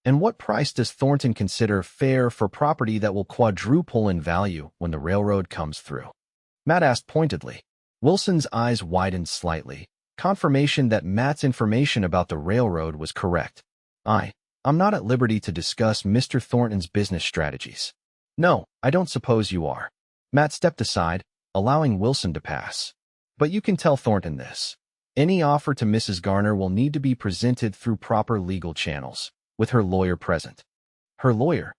And what price does Thornton consider fair for property that will quadruple in value when the railroad comes through? Matt asked pointedly. Wilson's eyes widened slightly, confirmation that Matt's information about the railroad was correct. I'm not at liberty to discuss Mr. Thornton's business strategies. No, I don't suppose you are. Matt stepped aside, allowing Wilson to pass. But you can tell Thornton this. Any offer to Mrs. Garner will need to be presented through proper legal channels, with her lawyer present. Her lawyer?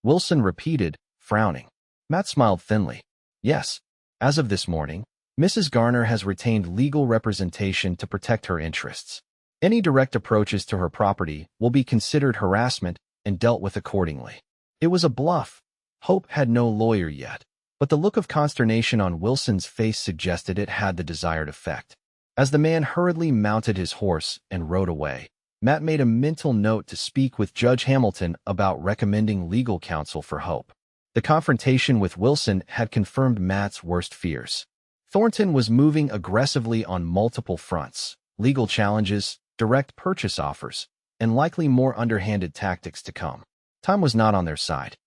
Wilson repeated, frowning. Matt smiled thinly. Yes, as of this morning, Mrs. Garner has retained legal representation to protect her interests. Any direct approaches to her property will be considered harassment and dealt with accordingly. It was a bluff. Hope had no lawyer yet, but the look of consternation on Wilson's face suggested it had the desired effect. As the man hurriedly mounted his horse and rode away, Matt made a mental note to speak with Judge Hamilton about recommending legal counsel for Hope. The confrontation with Wilson had confirmed Matt's worst fears. Thornton was moving aggressively on multiple fronts: legal challenges, direct purchase offers, and likely more underhanded tactics to come. Time was not on their side.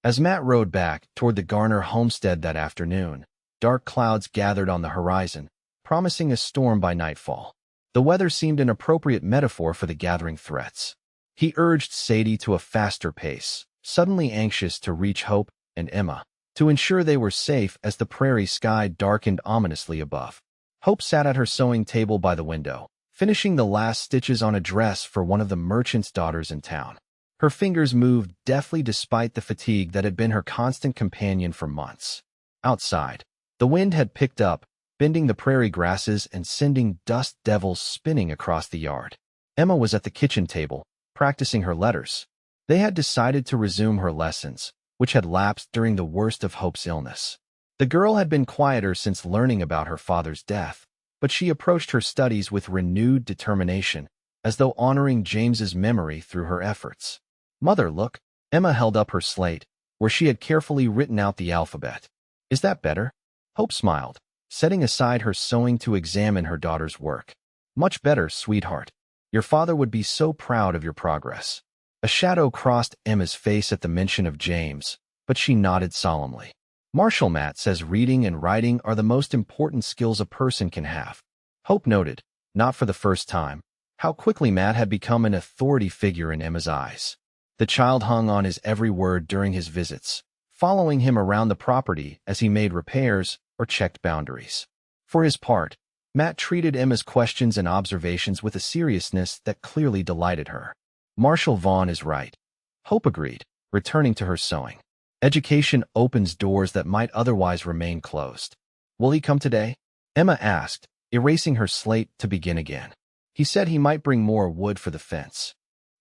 As Matt rode back toward the Garner homestead that afternoon, dark clouds gathered on the horizon, promising a storm by nightfall. The weather seemed an appropriate metaphor for the gathering threats. He urged Sadie to a faster pace, suddenly anxious to reach Hope and Emma, to ensure they were safe as the prairie sky darkened ominously above. Hope sat at her sewing table by the window, finishing the last stitches on a dress for one of the merchant's daughters in town. Her fingers moved deftly despite the fatigue that had been her constant companion for months. Outside, the wind had picked up, bending the prairie grasses and sending dust devils spinning across the yard. Emma was at the kitchen table, practicing her letters. They had decided to resume her lessons, which had lapsed during the worst of Hope's illness. The girl had been quieter since learning about her father's death, but she approached her studies with renewed determination, as though honoring James's memory through her efforts. Mother, look. Emma held up her slate, where she had carefully written out the alphabet. Is that better? Hope smiled, setting aside her sewing to examine her daughter's work. Much better, sweetheart. Your father would be so proud of your progress. A shadow crossed Emma's face at the mention of James, but she nodded solemnly. Marshal, Matt says reading and writing are the most important skills a person can have. Hope noted, not for the first time, how quickly Matt had become an authority figure in Emma's eyes. The child hung on his every word during his visits, following him around the property as he made repairs or checked boundaries. For his part, Matt treated Emma's questions and observations with a seriousness that clearly delighted her. Marshal Vaughn is right. Hope agreed, returning to her sewing. Education opens doors that might otherwise remain closed. Will he come today? Emma asked, erasing her slate to begin again. He said he might bring more wood for the fence.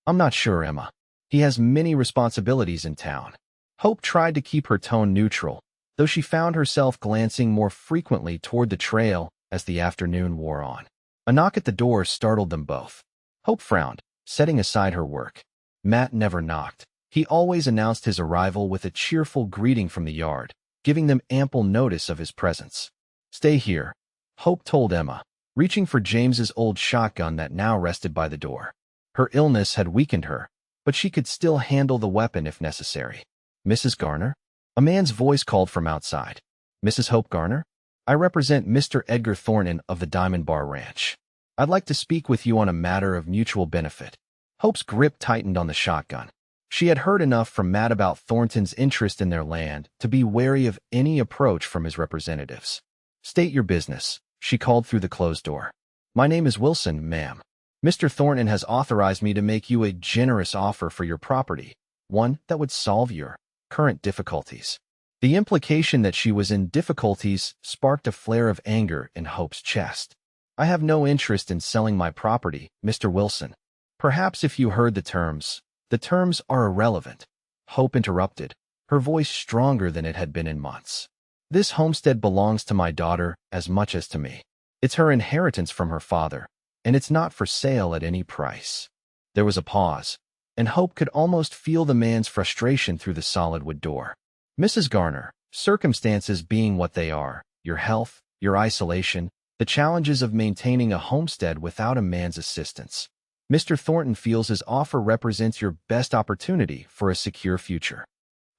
I'm not sure, Emma. He has many responsibilities in town. Hope tried to keep her tone neutral, though she found herself glancing more frequently toward the trail as the afternoon wore on. A knock at the door startled them both. Hope frowned, setting aside her work. Matt never knocked. He always announced his arrival with a cheerful greeting from the yard, giving them ample notice of his presence. Stay here, Hope told Emma, reaching for James's old shotgun that now rested by the door. Her illness had weakened her, but she could still handle the weapon if necessary. Mrs. Garner? A man's voice called from outside. Mrs. Hope Garner? I represent Mr. Edgar Thornton of the Diamond Bar Ranch. I'd like to speak with you on a matter of mutual benefit. Hope's grip tightened on the shotgun. She had heard enough from Matt about Thornton's interest in their land to be wary of any approach from his representatives. State your business, she called through the closed door. My name is Wilson, ma'am. Mr. Thornton has authorized me to make you a generous offer for your property, one that would solve your current difficulties. The implication that she was in difficulties sparked a flare of anger in Hope's chest. I have no interest in selling my property, Mr. Wilson. Perhaps if you heard the terms are irrelevant. Hope interrupted, her voice stronger than it had been in months. This homestead belongs to my daughter as much as to me. It's her inheritance from her father, and it's not for sale at any price. There was a pause, and Hope could almost feel the man's frustration through the solid wood door. Mrs. Garner, circumstances being what they are, your health, your isolation, the challenges of maintaining a homestead without a man's assistance. Mr. Thornton feels his offer represents your best opportunity for a secure future.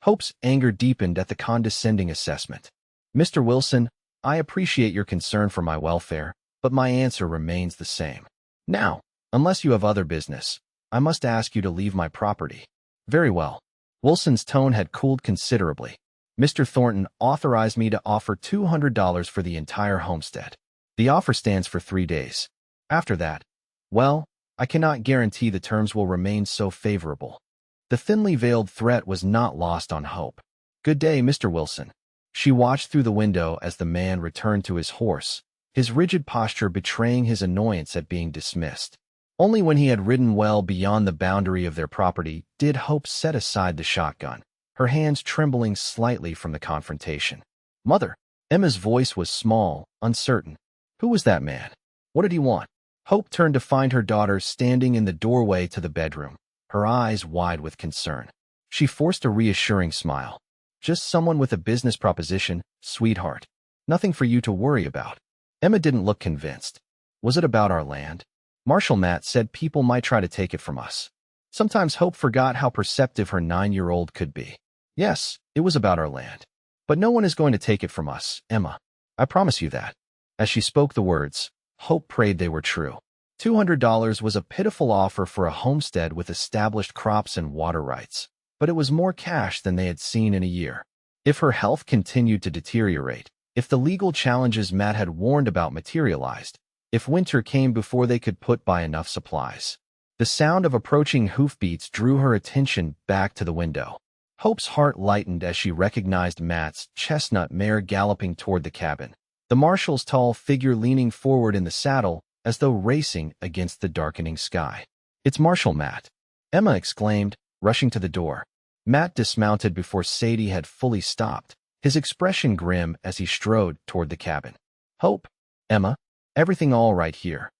Hope's anger deepened at the condescending assessment. Mr. Wilson, I appreciate your concern for my welfare, but my answer remains the same. Now, unless you have other business, I must ask you to leave my property. Very well. Wilson's tone had cooled considerably. Mr. Thornton authorized me to offer $200 for the entire homestead. The offer stands for 3 days. After that, well, I cannot guarantee the terms will remain so favorable. The thinly veiled threat was not lost on Hope. Good day, Mr. Wilson. She watched through the window as the man returned to his horse, his rigid posture betraying his annoyance at being dismissed. Only when he had ridden well beyond the boundary of their property did Hope set aside the shotgun, her hands trembling slightly from the confrontation. Mother! Emma's voice was small, uncertain. Who was that man? What did he want? Hope turned to find her daughter standing in the doorway to the bedroom, her eyes wide with concern. She forced a reassuring smile. Just someone with a business proposition, sweetheart. Nothing for you to worry about. Emma didn't look convinced. Was it about our land? Marshal Matt said people might try to take it from us. Sometimes Hope forgot how perceptive her 9-year-old could be. Yes, it was about our land. But no one is going to take it from us, Emma. I promise you that. As she spoke the words, Hope prayed they were true. $200 was a pitiful offer for a homestead with established crops and water rights, but it was more cash than they had seen in a year. If her health continued to deteriorate, if the legal challenges Matt had warned about materialized, if winter came before they could put by enough supplies. The sound of approaching hoofbeats drew her attention back to the window. Hope's heart lightened as she recognized Matt's chestnut mare galloping toward the cabin, the marshal's tall figure leaning forward in the saddle as though racing against the darkening sky. It's Marshal Matt, Emma exclaimed, rushing to the door. Matt dismounted before Sadie had fully stopped, his expression grim as he strode toward the cabin. Hope, Emma, everything all right here?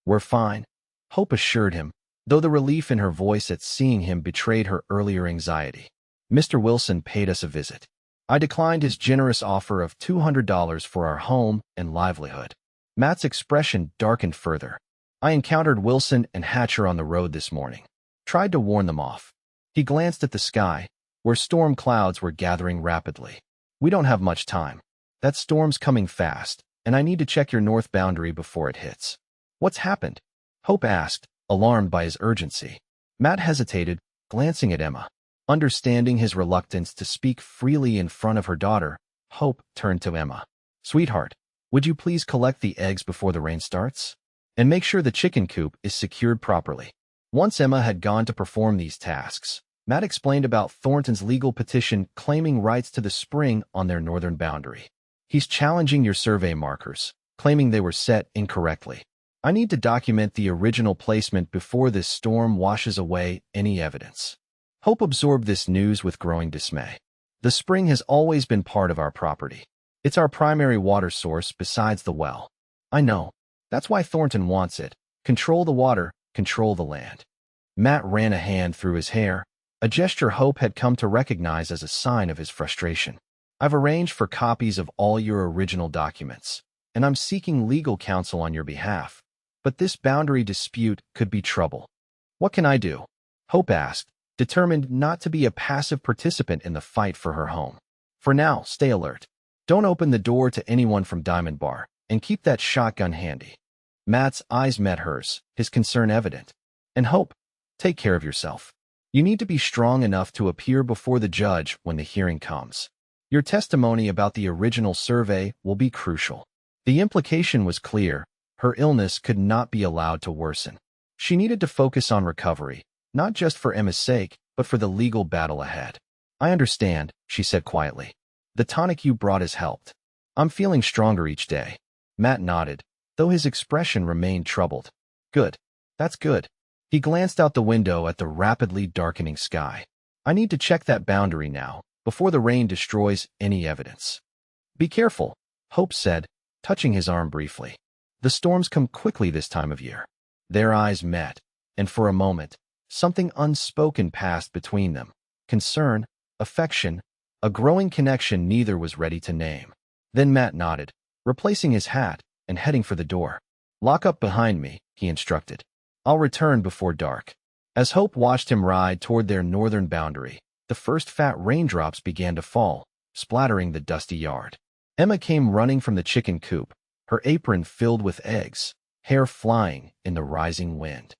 We're fine, Hope assured him, though the relief in her voice at seeing him betrayed her earlier anxiety. Mr. Wilson paid us a visit. I declined his generous offer of $200 for our home and livelihood. Matt's expression darkened further. I encountered Wilson and Hatcher on the road this morning. Tried to warn them off. He glanced at the sky, where storm clouds were gathering rapidly. We don't have much time. That storm's coming fast, and I need to check your north boundary before it hits. What's happened? Hope asked, alarmed by his urgency. Matt hesitated, glancing at Emma. Understanding his reluctance to speak freely in front of her daughter, Hope turned to Emma. Sweetheart, would you please collect the eggs before the rain starts? And make sure the chicken coop is secured properly. Once Emma had gone to perform these tasks, Matt explained about Thornton's legal petition claiming rights to the spring on their northern boundary. He's challenging your survey markers, claiming they were set incorrectly. I need to document the original placement before this storm washes away any evidence. Hope absorbed this news with growing dismay. The spring has always been part of our property. It's our primary water source besides the well. I know. That's why Thornton wants it. Control the water, control the land. Matt ran a hand through his hair, a gesture Hope had come to recognize as a sign of his frustration. I've arranged for copies of all your original documents, and I'm seeking legal counsel on your behalf. But this boundary dispute could be trouble. What can I do? Hope asked, determined not to be a passive participant in the fight for her home. For now, stay alert. Don't open the door to anyone from Diamond Bar, and keep that shotgun handy. Matt's eyes met hers, his concern evident. And Hope, take care of yourself. You need to be strong enough to appear before the judge when the hearing comes. Your testimony about the original survey will be crucial. The implication was clear. Her illness could not be allowed to worsen. She needed to focus on recovery, not just for Emma's sake, but for the legal battle ahead. I understand, she said quietly. The tonic you brought has helped. I'm feeling stronger each day. Matt nodded, though his expression remained troubled. Good. That's good. He glanced out the window at the rapidly darkening sky. I need to check that boundary now, before the rain destroys any evidence. Be careful, Hope said, touching his arm briefly. The storms come quickly this time of year. Their eyes met, and for a moment, something unspoken passed between them. Concern, affection, a growing connection neither was ready to name. Then Matt nodded, replacing his hat and heading for the door. Lock up behind me, he instructed. I'll return before dark. As Hope watched him ride toward their northern boundary, the first fat raindrops began to fall, splattering the dusty yard. Emma came running from the chicken coop, her apron filled with eggs, hair flying in the rising wind.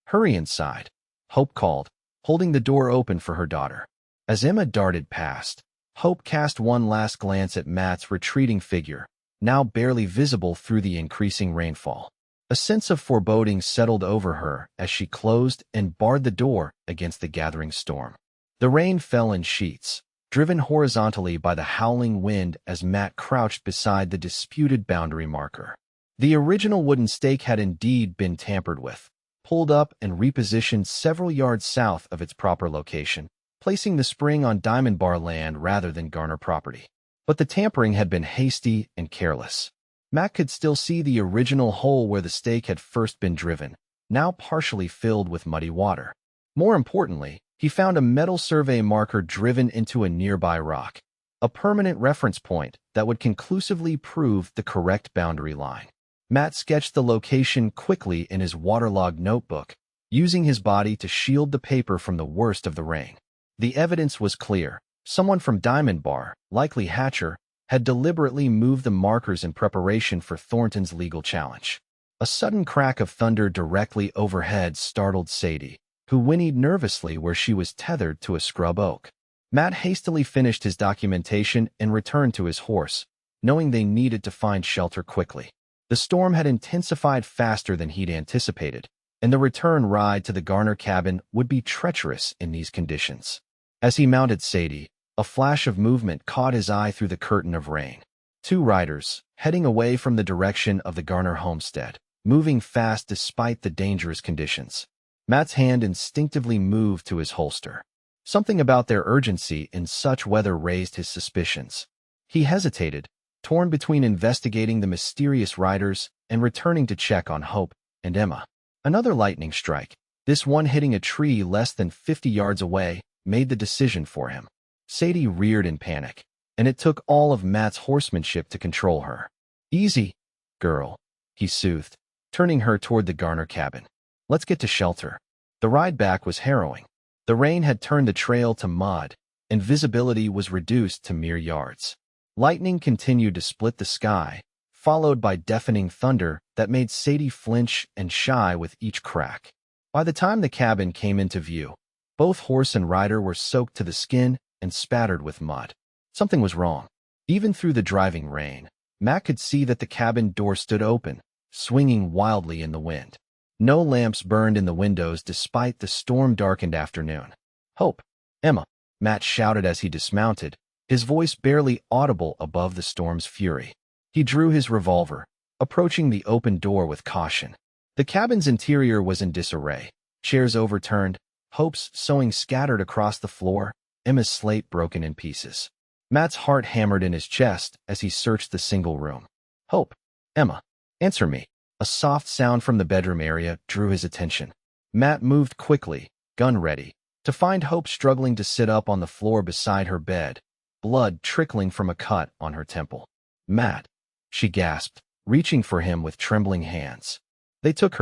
"Hurry inside," Hope called, holding the door open for her daughter. As Emma darted past, Hope cast one last glance at Matt's retreating figure, now barely visible through the increasing rainfall. A sense of foreboding settled over her as she closed and barred the door against the gathering storm. The rain fell in sheets, driven horizontally by the howling wind as Matt crouched beside the disputed boundary marker. The original wooden stake had indeed been tampered with, pulled up and repositioned several yards south of its proper location, placing the spring on Diamond Bar land rather than Garner property. But the tampering had been hasty and careless. Matt could still see the original hole where the stake had first been driven, now partially filled with muddy water. More importantly, he found a metal survey marker driven into a nearby rock, a permanent reference point that would conclusively prove the correct boundary line. Matt sketched the location quickly in his waterlogged notebook, using his body to shield the paper from the worst of the rain. The evidence was clear. Someone from Diamond Bar, likely Hatcher, had deliberately moved the markers in preparation for Thornton's legal challenge. A sudden crack of thunder directly overhead startled Sadie, who whinnied nervously where she was tethered to a scrub oak. Matt hastily finished his documentation and returned to his horse, knowing they needed to find shelter quickly. The storm had intensified faster than he'd anticipated, and the return ride to the Garner cabin would be treacherous in these conditions. As he mounted Sadie, a flash of movement caught his eye through the curtain of rain. Two riders, heading away from the direction of the Garner homestead, moving fast despite the dangerous conditions. Matt's hand instinctively moved to his holster. Something about their urgency in such weather raised his suspicions. He hesitated, torn between investigating the mysterious riders and returning to check on Hope and Emma. Another lightning strike, this one hitting a tree less than 50 yards away, made the decision for him. Sadie reared in panic, and it took all of Matt's horsemanship to control her. "Easy, girl," he soothed, turning her toward the Garner cabin. "Let's get to shelter." The ride back was harrowing. The rain had turned the trail to mud, and visibility was reduced to mere yards. Lightning continued to split the sky, followed by deafening thunder that made Sadie flinch and shy with each crack. By the time the cabin came into view, both horse and rider were soaked to the skin and spattered with mud. Something was wrong. Even through the driving rain, Matt could see that the cabin door stood open, swinging wildly in the wind. No lamps burned in the windows despite the storm-darkened afternoon. "Hope, Emma," Matt shouted as he dismounted, his voice barely audible above the storm's fury. He drew his revolver, approaching the open door with caution. The cabin's interior was in disarray. Chairs overturned, Hope's sewing scattered across the floor, Emma's slate broken in pieces. Matt's heart hammered in his chest as he searched the single room. "Hope, Emma, answer me." A soft sound from the bedroom area drew his attention. Matt moved quickly, gun ready, to find Hope struggling to sit up on the floor beside her bed, blood trickling from a cut on her temple. "Matt," she gasped, reaching for him with trembling hands. They took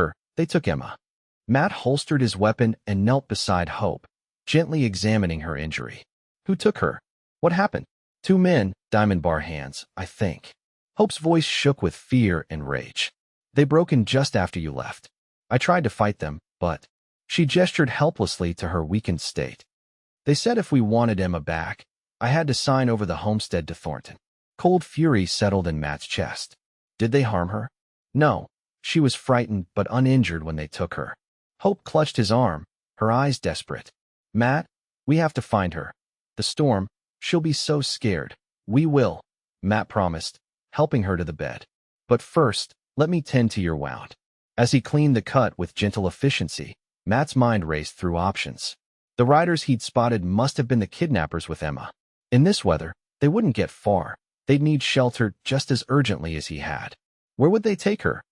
Emma." Matt holstered his weapon and knelt beside Hope, gently examining her injury. "Who took her? What happened?" "Two men, Diamond Bar hands, I think." Hope's voice shook with fear and rage. "They broke in just after you left. I tried to fight them, but—" She gestured helplessly to her weakened state. "They said if we wanted Emma back, I had to sign over the homestead to Thornton." Cold fury settled in Matt's chest. "Did they harm her?" "No. She was frightened but uninjured when they took her." Hope clutched his arm, her eyes desperate. "Matt, we have to find her. The storm, she'll be so scared." "We will," Matt promised, helping her to the bed. "But first, let me tend to your wound." As he cleaned the cut with gentle efficiency, Matt's mind raced through options. The riders he'd spotted must have been the kidnappers with Emma. In this weather, they wouldn't get far. They'd need shelter just as urgently as he had. Where would they take her?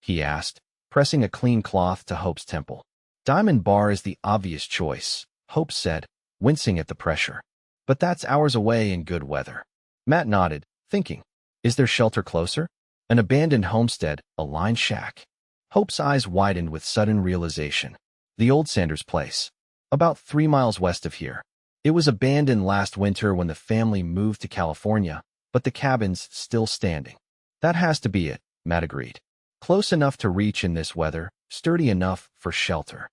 He asked, pressing a clean cloth to Hope's temple. "Diamond Bar is the obvious choice," Hope said, wincing at the pressure. "But that's hours away in good weather." Matt nodded, thinking, is there shelter closer? An abandoned homestead, a line shack. Hope's eyes widened with sudden realization. The old Sanders place. About 3 miles west of here. It was abandoned last winter when the family moved to California, but the cabin's still standing. That has to be it, Matt agreed. Close enough to reach in this weather, sturdy enough for shelter.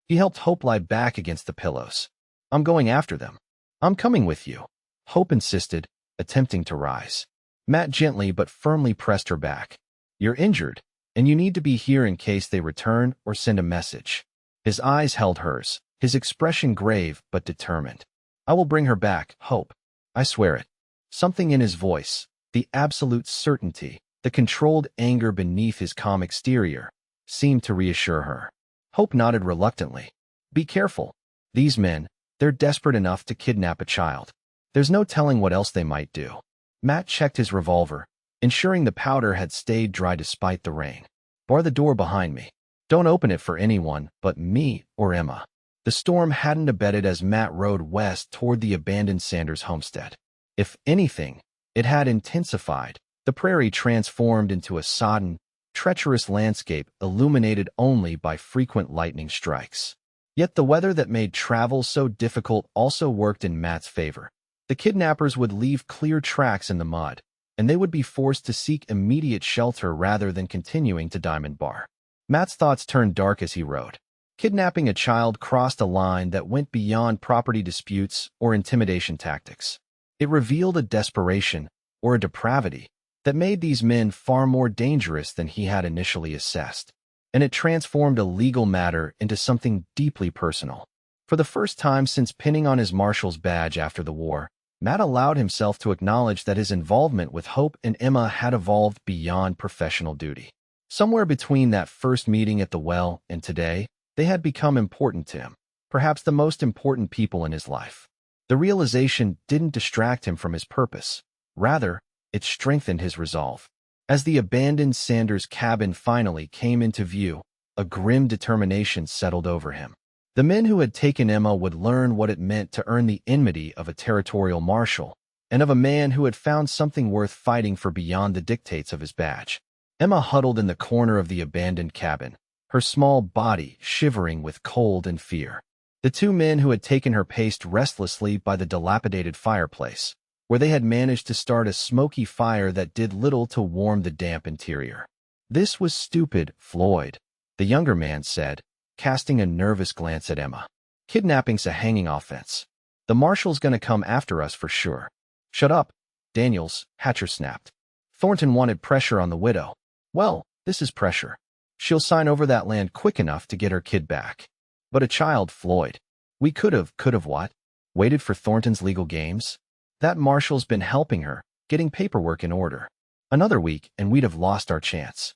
He helped Hope lie back against the pillows. I'm going after them. I'm coming with you. Hope insisted, attempting to rise. Matt gently but firmly pressed her back. You're injured, and you need to be here in case they return or send a message. His eyes held hers, his expression grave but determined. I will bring her back, Hope. I swear it. Something in his voice, the absolute certainty, the controlled anger beneath his calm exterior, seemed to reassure her. Hope nodded reluctantly. Be careful. These men, they're desperate enough to kidnap a child. There's no telling what else they might do. Matt checked his revolver, ensuring the powder had stayed dry despite the rain. Bar the door behind me. Don't open it for anyone but me or Emma. The storm hadn't abated as Matt rode west toward the abandoned Sanders homestead. If anything, it had intensified, the prairie transformed into a sodden, treacherous landscape illuminated only by frequent lightning strikes. Yet the weather that made travel so difficult also worked in Matt's favor. The kidnappers would leave clear tracks in the mud, and they would be forced to seek immediate shelter rather than continuing to Diamond Bar. Matt's thoughts turned dark as he rode. Kidnapping a child crossed a line that went beyond property disputes or intimidation tactics. It revealed a desperation, or a depravity, that made these men far more dangerous than he had initially assessed. And it transformed a legal matter into something deeply personal. For the first time since pinning on his marshal's badge after the war, Matt allowed himself to acknowledge that his involvement with Hope and Emma had evolved beyond professional duty. Somewhere between that first meeting at the well and today, they had become important to him, perhaps the most important people in his life. The realization didn't distract him from his purpose. Rather, it strengthened his resolve. As the abandoned Sanders cabin finally came into view, a grim determination settled over him. The men who had taken Emma would learn what it meant to earn the enmity of a territorial marshal, and of a man who had found something worth fighting for beyond the dictates of his badge. Emma huddled in the corner of the abandoned cabin, her small body shivering with cold and fear. The two men who had taken her paced restlessly by the dilapidated fireplace, where they had managed to start a smoky fire that did little to warm the damp interior. This was stupid, Floyd, the younger man said, casting a nervous glance at Emma. Kidnapping's a hanging offense. The marshal's gonna come after us for sure. Shut up, Daniels, Hatcher snapped. Thornton wanted pressure on the widow. Well, this is pressure. She'll sign over that land quick enough to get her kid back. But a child, Floyd. We could've what? Waited for Thornton's legal games? That marshal's been helping her, getting paperwork in order. Another week, and we'd have lost our chance.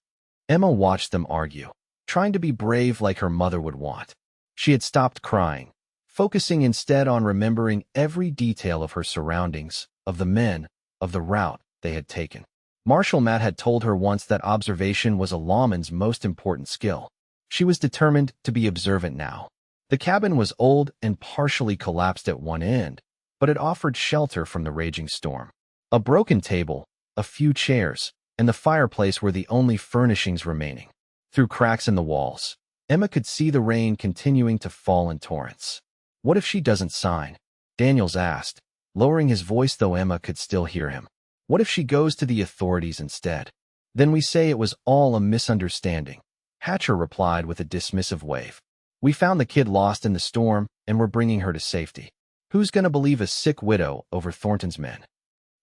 Emma watched them argue, trying to be brave like her mother would want. She had stopped crying, focusing instead on remembering every detail of her surroundings, of the men, of the route they had taken. Marshal Matt had told her once that observation was a lawman's most important skill. She was determined to be observant now. The cabin was old and partially collapsed at one end, but it offered shelter from the raging storm. A broken table, a few chairs, and the fireplace were the only furnishings remaining. Through cracks in the walls, Emma could see the rain continuing to fall in torrents. What if she doesn't sign? Daniels asked, lowering his voice though Emma could still hear him. What if she goes to the authorities instead? Then we say it was all a misunderstanding. Hatcher replied with a dismissive wave. We found the kid lost in the storm, and we're bringing her to safety. Who's gonna believe a sick widow over Thornton's men?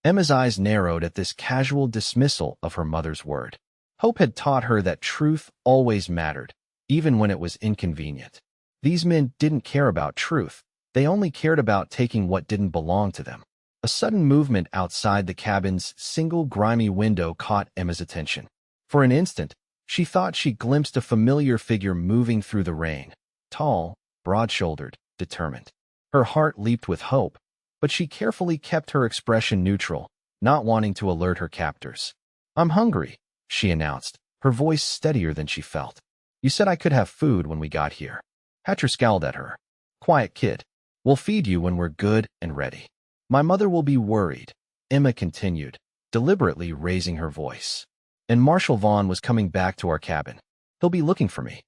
Emma's eyes narrowed at this casual dismissal of her mother's word. Hope had taught her that truth always mattered, even when it was inconvenient. These men didn't care about truth. They only cared about taking what didn't belong to them. A sudden movement outside the cabin's single grimy window caught Emma's attention. For an instant, she thought she glimpsed a familiar figure moving through the rain. Tall, broad-shouldered, determined. Her heart leaped with hope, but she carefully kept her expression neutral, not wanting to alert her captors. I'm hungry, she announced, her voice steadier than she felt. You said I could have food when we got here. Hatcher scowled at her. Quiet kid. We'll feed you when we're good and ready. My mother will be worried, Emma continued, deliberately raising her voice. And Marshal Vaughn was coming back to our cabin. He'll be looking for me.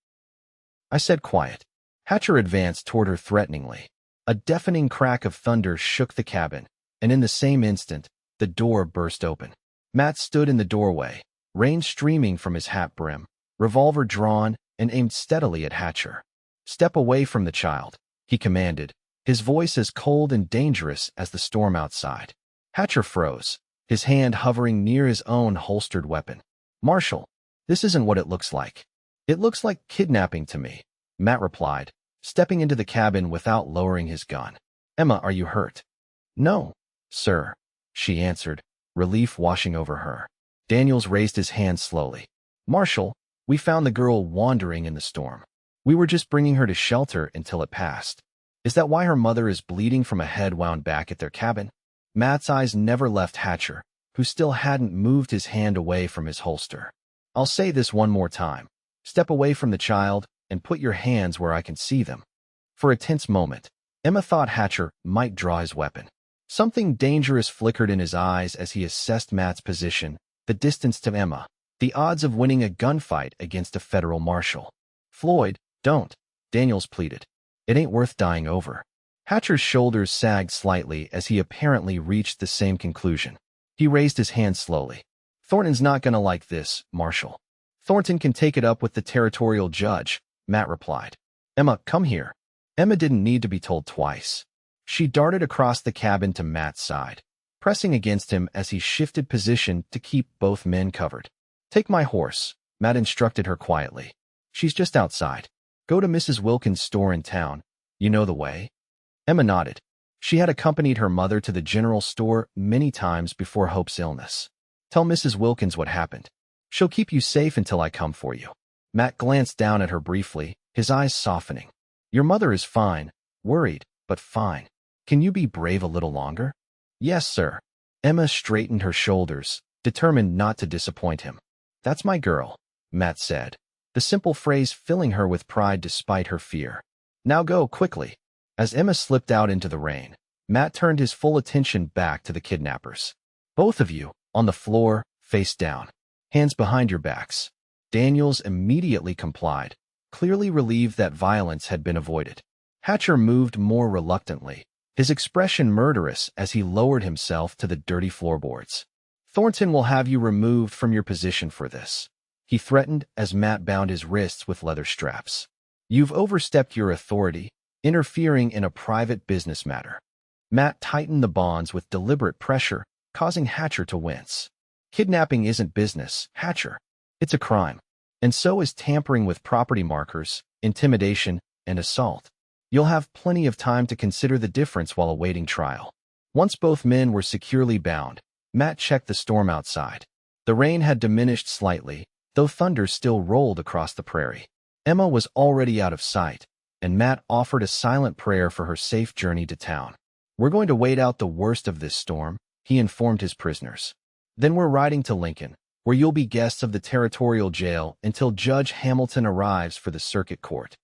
I said quiet. Hatcher advanced toward her threateningly. A deafening crack of thunder shook the cabin, and in the same instant, the door burst open. Matt stood in the doorway, rain streaming from his hat brim, revolver drawn and aimed steadily at Hatcher. "Step away from the child," he commanded, his voice as cold and dangerous as the storm outside. Hatcher froze, his hand hovering near his own holstered weapon. "Marshal, this isn't what it looks like." "It looks like kidnapping to me," Matt replied, stepping into the cabin without lowering his gun. "Emma, are you hurt?" "No, sir," she answered, relief washing over her. Daniels raised his hand slowly. "Marshal, we found the girl wandering in the storm. We were just bringing her to shelter until it passed. Is that why her mother is bleeding from a head wound back at their cabin?" Matt's eyes never left Hatcher, who still hadn't moved his hand away from his holster. "I'll say this one more time. Step away from the child and put your hands where I can see them." For a tense moment, Emma thought Hatcher might draw his weapon. Something dangerous flickered in his eyes as he assessed Matt's position, the distance to Emma, the odds of winning a gunfight against a federal marshal. "Floyd, don't," Daniels pleaded. "It ain't worth dying over." Hatcher's shoulders sagged slightly as he apparently reached the same conclusion. He raised his hand slowly. "Thornton's not gonna like this, Marshal." "Thornton can take it up with the territorial judge," Matt replied. "Emma, come here." Emma didn't need to be told twice. She darted across the cabin to Matt's side, pressing against him as he shifted position to keep both men covered. "Take my horse," Matt instructed her quietly. "She's just outside. Go to Mrs. Wilkins' store in town. You know the way?" Emma nodded. She had accompanied her mother to the general store many times before Hope's illness. "Tell Mrs. Wilkins what happened. She'll keep you safe until I come for you." Matt glanced down at her briefly, his eyes softening. "Your mother is fine, worried, but fine. Can you be brave a little longer?" "Yes, sir." Emma straightened her shoulders, determined not to disappoint him. "That's my girl," Matt said, the simple phrase filling her with pride despite her fear. "Now go, quickly." As Emma slipped out into the rain, Matt turned his full attention back to the kidnappers. "Both of you, on the floor, face down. Hands behind your backs." Daniels immediately complied, clearly relieved that violence had been avoided. Hatcher moved more reluctantly, his expression murderous as he lowered himself to the dirty floorboards. "Thornton will have you removed from your position for this," he threatened as Matt bound his wrists with leather straps. "You've overstepped your authority, interfering in a private business matter." Matt tightened the bonds with deliberate pressure, causing Hatcher to wince. "Kidnapping isn't business, Hatcher. It's a crime. And so is tampering with property markers, intimidation, and assault. You'll have plenty of time to consider the difference while awaiting trial." Once both men were securely bound, Matt checked the storm outside. The rain had diminished slightly, though thunder still rolled across the prairie. Emma was already out of sight, and Matt offered a silent prayer for her safe journey to town. "We're going to wait out the worst of this storm," he informed his prisoners. "Then we're riding to Lincoln, where you'll be guests of the territorial jail until Judge Hamilton arrives for the circuit court."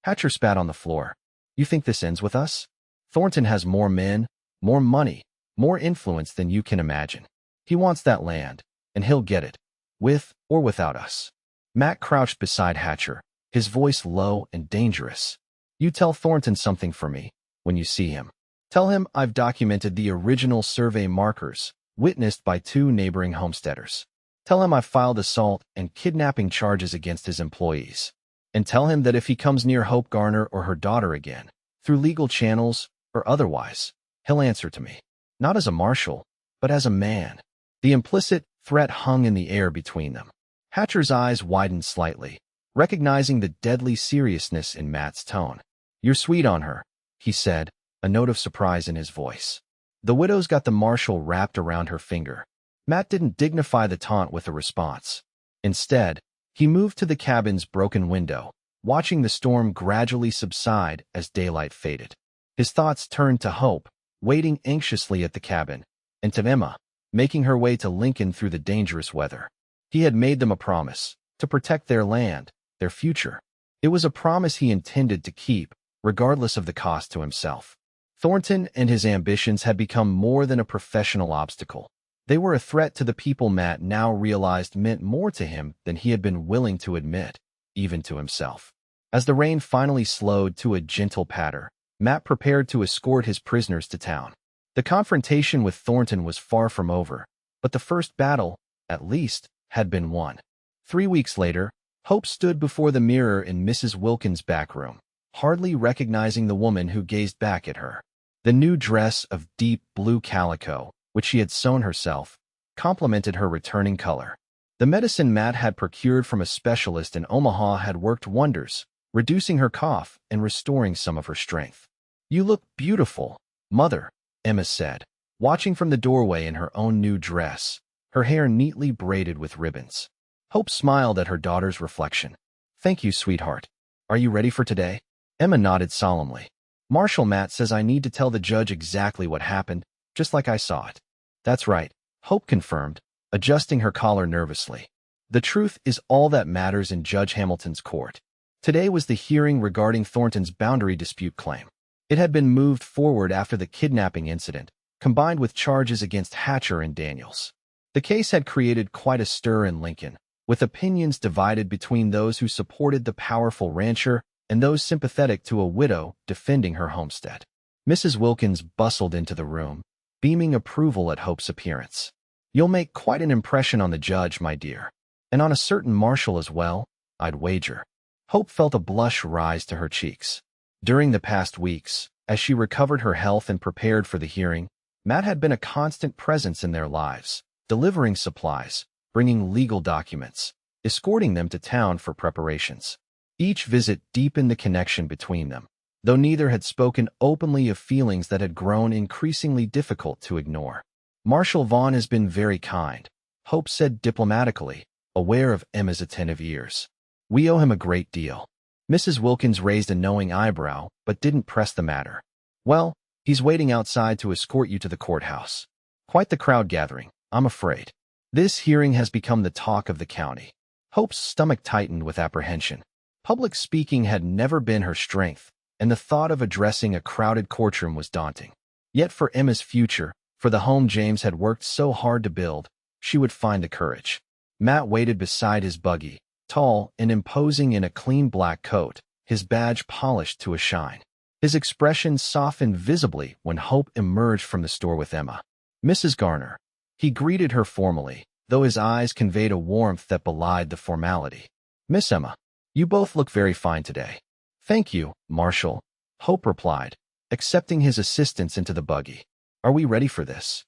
Hatcher spat on the floor. "You think this ends with us? Thornton has more men, more money, more influence than you can imagine. He wants that land, and he'll get it, with or without us." Matt crouched beside Hatcher, his voice low and dangerous. "You tell Thornton something for me, when you see him. Tell him I've documented the original survey markers, witnessed by 2 neighboring homesteaders. Tell him I've filed assault and kidnapping charges against his employees. And tell him that if he comes near Hope Garner or her daughter again, through legal channels or otherwise, he'll answer to me. Not as a marshal, but as a man." The implicit threat hung in the air between them. Hatcher's eyes widened slightly, recognizing the deadly seriousness in Matt's tone. "You're sweet on her," he said, a note of surprise in his voice. "The widow's got the marshal wrapped around her finger." Matt didn't dignify the taunt with a response. Instead, he moved to the cabin's broken window, watching the storm gradually subside as daylight faded. His thoughts turned to Hope, waiting anxiously at the cabin, and to Emma, making her way to Lincoln through the dangerous weather. He had made them a promise, to protect their land, their future. It was a promise he intended to keep, regardless of the cost to himself. Thornton and his ambitions had become more than a professional obstacle. They were a threat to the people Matt now realized meant more to him than he had been willing to admit. even to himself. As the rain finally slowed to a gentle patter, Matt prepared to escort his prisoners to town. The confrontation with Thornton was far from over, but the first battle, at least, had been won. 3 weeks later, Hope stood before the mirror in Mrs. Wilkins' back room, hardly recognizing the woman who gazed back at her. The new dress of deep blue calico, which she had sewn herself, complemented her returning color. The medicine Matt had procured from a specialist in Omaha had worked wonders, reducing her cough and restoring some of her strength. "You look beautiful, Mother," Emma said, watching from the doorway in her own new dress, her hair neatly braided with ribbons. Hope smiled at her daughter's reflection. "Thank you, sweetheart. Are you ready for today?" Emma nodded solemnly. "Marshal Matt says I need to tell the judge exactly what happened, just like I saw it." "That's right," Hope confirmed, adjusting her collar nervously. "The truth is all that matters in Judge Hamilton's court." Today was the hearing regarding Thornton's boundary dispute claim. It had been moved forward after the kidnapping incident, combined with charges against Hatcher and Daniels. The case had created quite a stir in Lincoln, with opinions divided between those who supported the powerful rancher and those sympathetic to a widow defending her homestead. Mrs. Wilkins bustled into the room, beaming approval at Hope's appearance. "You'll make quite an impression on the judge, my dear. And on a certain marshal as well, I'd wager." Hope felt a blush rise to her cheeks. During the past weeks, as she recovered her health and prepared for the hearing, Matt had been a constant presence in their lives, delivering supplies, bringing legal documents, escorting them to town for preparations. Each visit deepened the connection between them, though neither had spoken openly of feelings that had grown increasingly difficult to ignore. "Marshal Vaughn has been very kind," Hope said diplomatically, aware of Emma's attentive ears. "We owe him a great deal." Mrs. Wilkins raised a knowing eyebrow, but didn't press the matter. "Well, he's waiting outside to escort you to the courthouse. Quite the crowd gathering, I'm afraid." This hearing has become the talk of the county. Hope's stomach tightened with apprehension. Public speaking had never been her strength, and the thought of addressing a crowded courtroom was daunting. Yet for Emma's future, for the home James had worked so hard to build, she would find the courage. Matt waited beside his buggy, tall and imposing in a clean black coat, his badge polished to a shine. His expression softened visibly when Hope emerged from the store with Emma. "Mrs. Garner." He greeted her formally, though his eyes conveyed a warmth that belied the formality. "Miss Emma, you both look very fine today." "Thank you, Marshal," Hope replied, accepting his assistance into the buggy. "Are we ready for this?"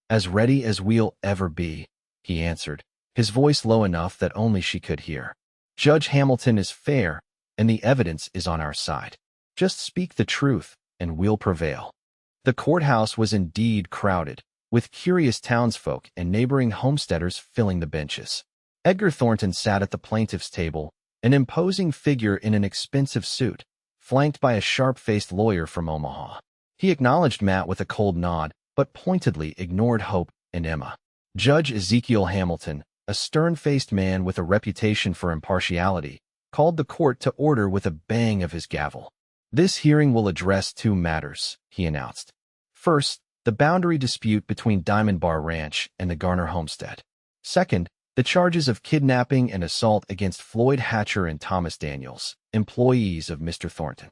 "As ready as we'll ever be," he answered, his voice low enough that only she could hear. "Judge Hamilton is fair, and the evidence is on our side. Just speak the truth, and we'll prevail." The courthouse was indeed crowded, with curious townsfolk and neighboring homesteaders filling the benches. Edgar Thornton sat at the plaintiff's table, an imposing figure in an expensive suit, flanked by a sharp-faced lawyer from Omaha. He acknowledged Matt with a cold nod, but pointedly ignored Hope and Emma. Judge Ezekiel Hamilton, a stern-faced man with a reputation for impartiality, called the court to order with a bang of his gavel. "This hearing will address 2 matters," he announced. "First, the boundary dispute between Diamond Bar Ranch and the Garner homestead. Second, the charges of kidnapping and assault against Floyd Hatcher and Thomas Daniels, employees of Mr. Thornton."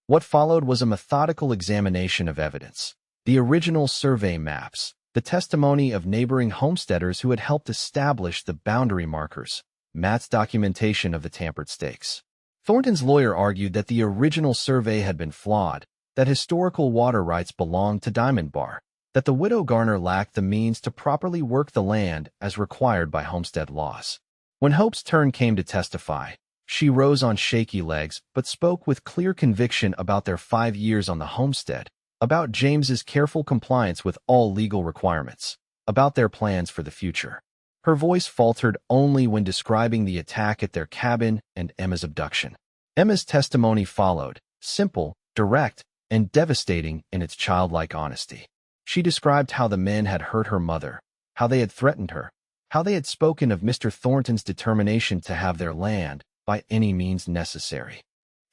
What followed was a methodical examination of evidence. The original survey maps, the testimony of neighboring homesteaders who had helped establish the boundary markers, Matt's documentation of the tampered stakes. Thornton's lawyer argued that the original survey had been flawed, that historical water rights belonged to Diamond Bar, that the widow Garner lacked the means to properly work the land as required by homestead laws. When Hope's turn came to testify, she rose on shaky legs but spoke with clear conviction about their 5 years on the homestead, about James's careful compliance with all legal requirements, about their plans for the future. Her voice faltered only when describing the attack at their cabin and Emma's abduction. Emma's testimony followed, simple, direct, and devastating in its childlike honesty. She described how the men had hurt her mother, how they had threatened her, how they had spoken of Mr. Thornton's determination to have their land by any means necessary.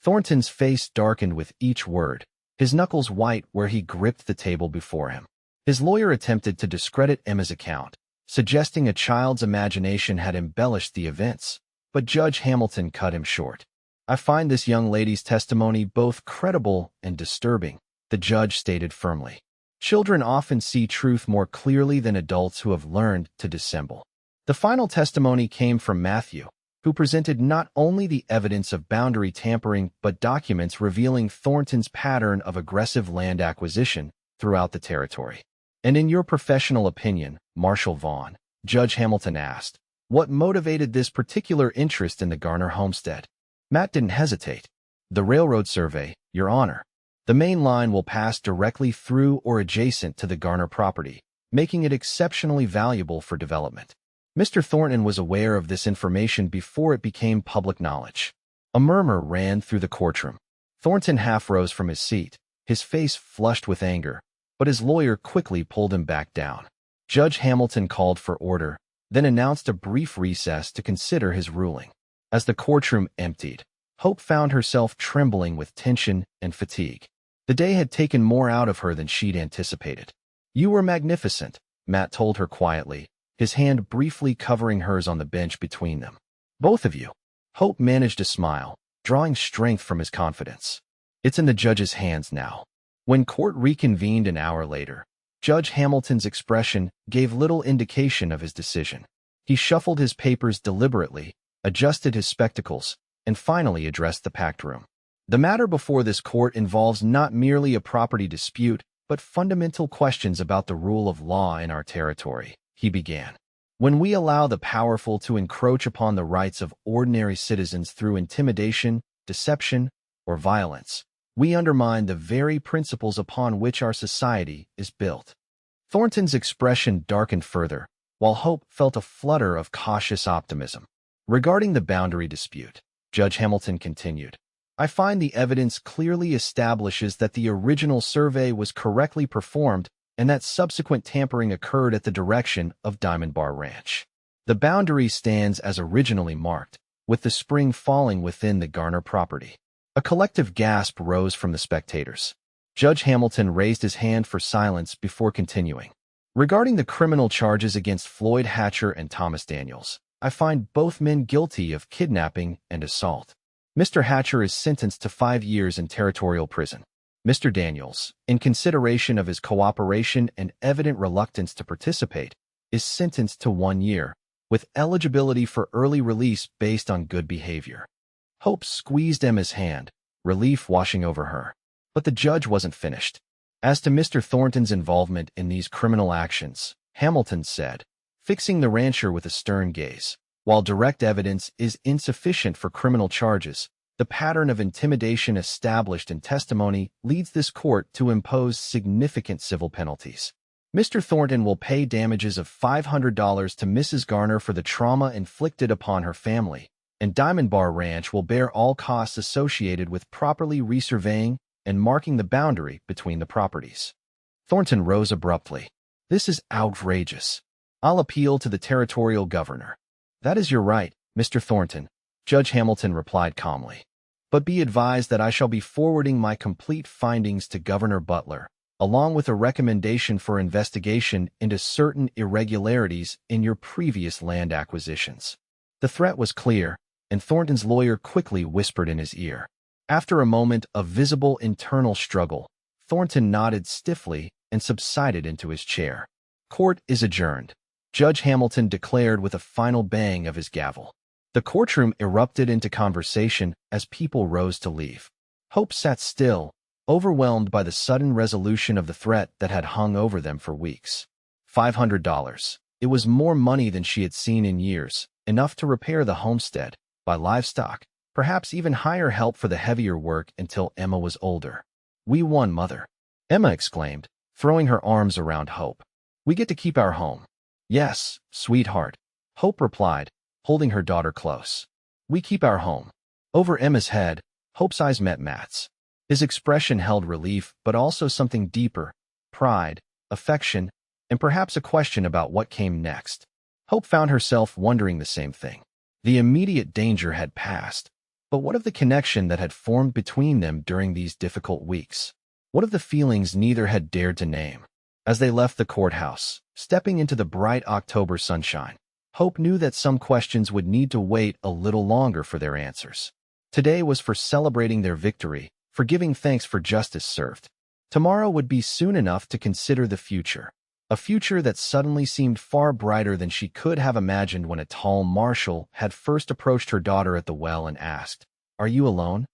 Thornton's face darkened with each word, his knuckles white where he gripped the table before him. His lawyer attempted to discredit Emma's account, suggesting a child's imagination had embellished the events, But Judge Hamilton cut him short. "I find this young lady's testimony both credible and disturbing," the judge stated firmly. "Children often see truth more clearly than adults who have learned to dissemble." The final testimony came from Matthew, who presented not only the evidence of boundary tampering but documents revealing Thornton's pattern of aggressive land acquisition throughout the territory. "And in your professional opinion, Marshal Vaughn," Judge Hamilton asked, "what motivated this particular interest in the Garner homestead?" Matt didn't hesitate. "The railroad survey, Your Honor. The main line will pass directly through or adjacent to the Garner property, making it exceptionally valuable for development." Mr. Thornton was aware of this information before it became public knowledge. A murmur ran through the courtroom. Thornton half rose from his seat, his face flushed with anger, but his lawyer quickly pulled him back down. Judge Hamilton called for order, then announced a brief recess to consider his ruling. As the courtroom emptied, Hope found herself trembling with tension and fatigue. The day had taken more out of her than she'd anticipated. "You were magnificent," Matt told her quietly, his hand briefly covering hers on the bench between them. "Both of you." Hope managed a smile, drawing strength from his confidence. "It's in the judge's hands now." When court reconvened an hour later, Judge Hamilton's expression gave little indication of his decision. He shuffled his papers deliberately, adjusted his spectacles, and finally addressed the packed room. "The matter before this court involves not merely a property dispute, but fundamental questions about the rule of law in our territory," he began. "When we allow the powerful to encroach upon the rights of ordinary citizens through intimidation, deception, or violence, we undermine the very principles upon which our society is built." Thornton's expression darkened further, while Hope felt a flutter of cautious optimism. "Regarding the boundary dispute," Judge Hamilton continued, "I find the evidence clearly establishes that the original survey was correctly performed and that subsequent tampering occurred at the direction of Diamond Bar Ranch. The boundary stands as originally marked, with the spring falling within the Garner property." A collective gasp rose from the spectators. Judge Hamilton raised his hand for silence before continuing. "Regarding the criminal charges against Floyd Hatcher and Thomas Daniels, I find both men guilty of kidnapping and assault. Mr. Hatcher is sentenced to 5 years in territorial prison. Mr. Daniels, in consideration of his cooperation and evident reluctance to participate, is sentenced to 1 year, with eligibility for early release based on good behavior." Hope squeezed Emma's hand, relief washing over her. But the judge wasn't finished. "As to Mr. Thornton's involvement in these criminal actions," Hamilton said, fixing the rancher with a stern gaze, "while direct evidence is insufficient for criminal charges, the pattern of intimidation established in testimony leads this court to impose significant civil penalties. Mr. Thornton will pay damages of $500 to Mrs. Garner for the trauma inflicted upon her family, and Diamond Bar Ranch will bear all costs associated with properly resurveying and marking the boundary between the properties." Thornton rose abruptly. "This is outrageous. I'll appeal to the territorial governor." "That is your right, Mr. Thornton," Judge Hamilton replied calmly. "But be advised that I shall be forwarding my complete findings to Governor Butler, along with a recommendation for investigation into certain irregularities in your previous land acquisitions." The threat was clear, and Thornton's lawyer quickly whispered in his ear. After a moment of visible internal struggle, Thornton nodded stiffly and subsided into his chair. "Court is adjourned," Judge Hamilton declared with a final bang of his gavel. The courtroom erupted into conversation as people rose to leave. Hope sat still, overwhelmed by the sudden resolution of the threat that had hung over them for weeks. $500. It was more money than she had seen in years, enough to repair the homestead, buy livestock, perhaps even hire help for the heavier work until Emma was older. "We won, Mother," Emma exclaimed, throwing her arms around Hope. "We get to keep our home." "Yes, sweetheart," Hope replied, holding her daughter close. "We keep our home." Over Emma's head, Hope's eyes met Matt's. His expression held relief, but also something deeper: pride, affection, and perhaps a question about what came next. Hope found herself wondering the same thing. The immediate danger had passed, but what of the connection that had formed between them during these difficult weeks? What of the feelings neither had dared to name? As they left the courthouse, stepping into the bright October sunshine, Hope knew that some questions would need to wait a little longer for their answers. Today was for celebrating their victory, for giving thanks for justice served. Tomorrow would be soon enough to consider the future, a future that suddenly seemed far brighter than she could have imagined when a tall marshal had first approached her daughter at the well and asked, "Are you alone?"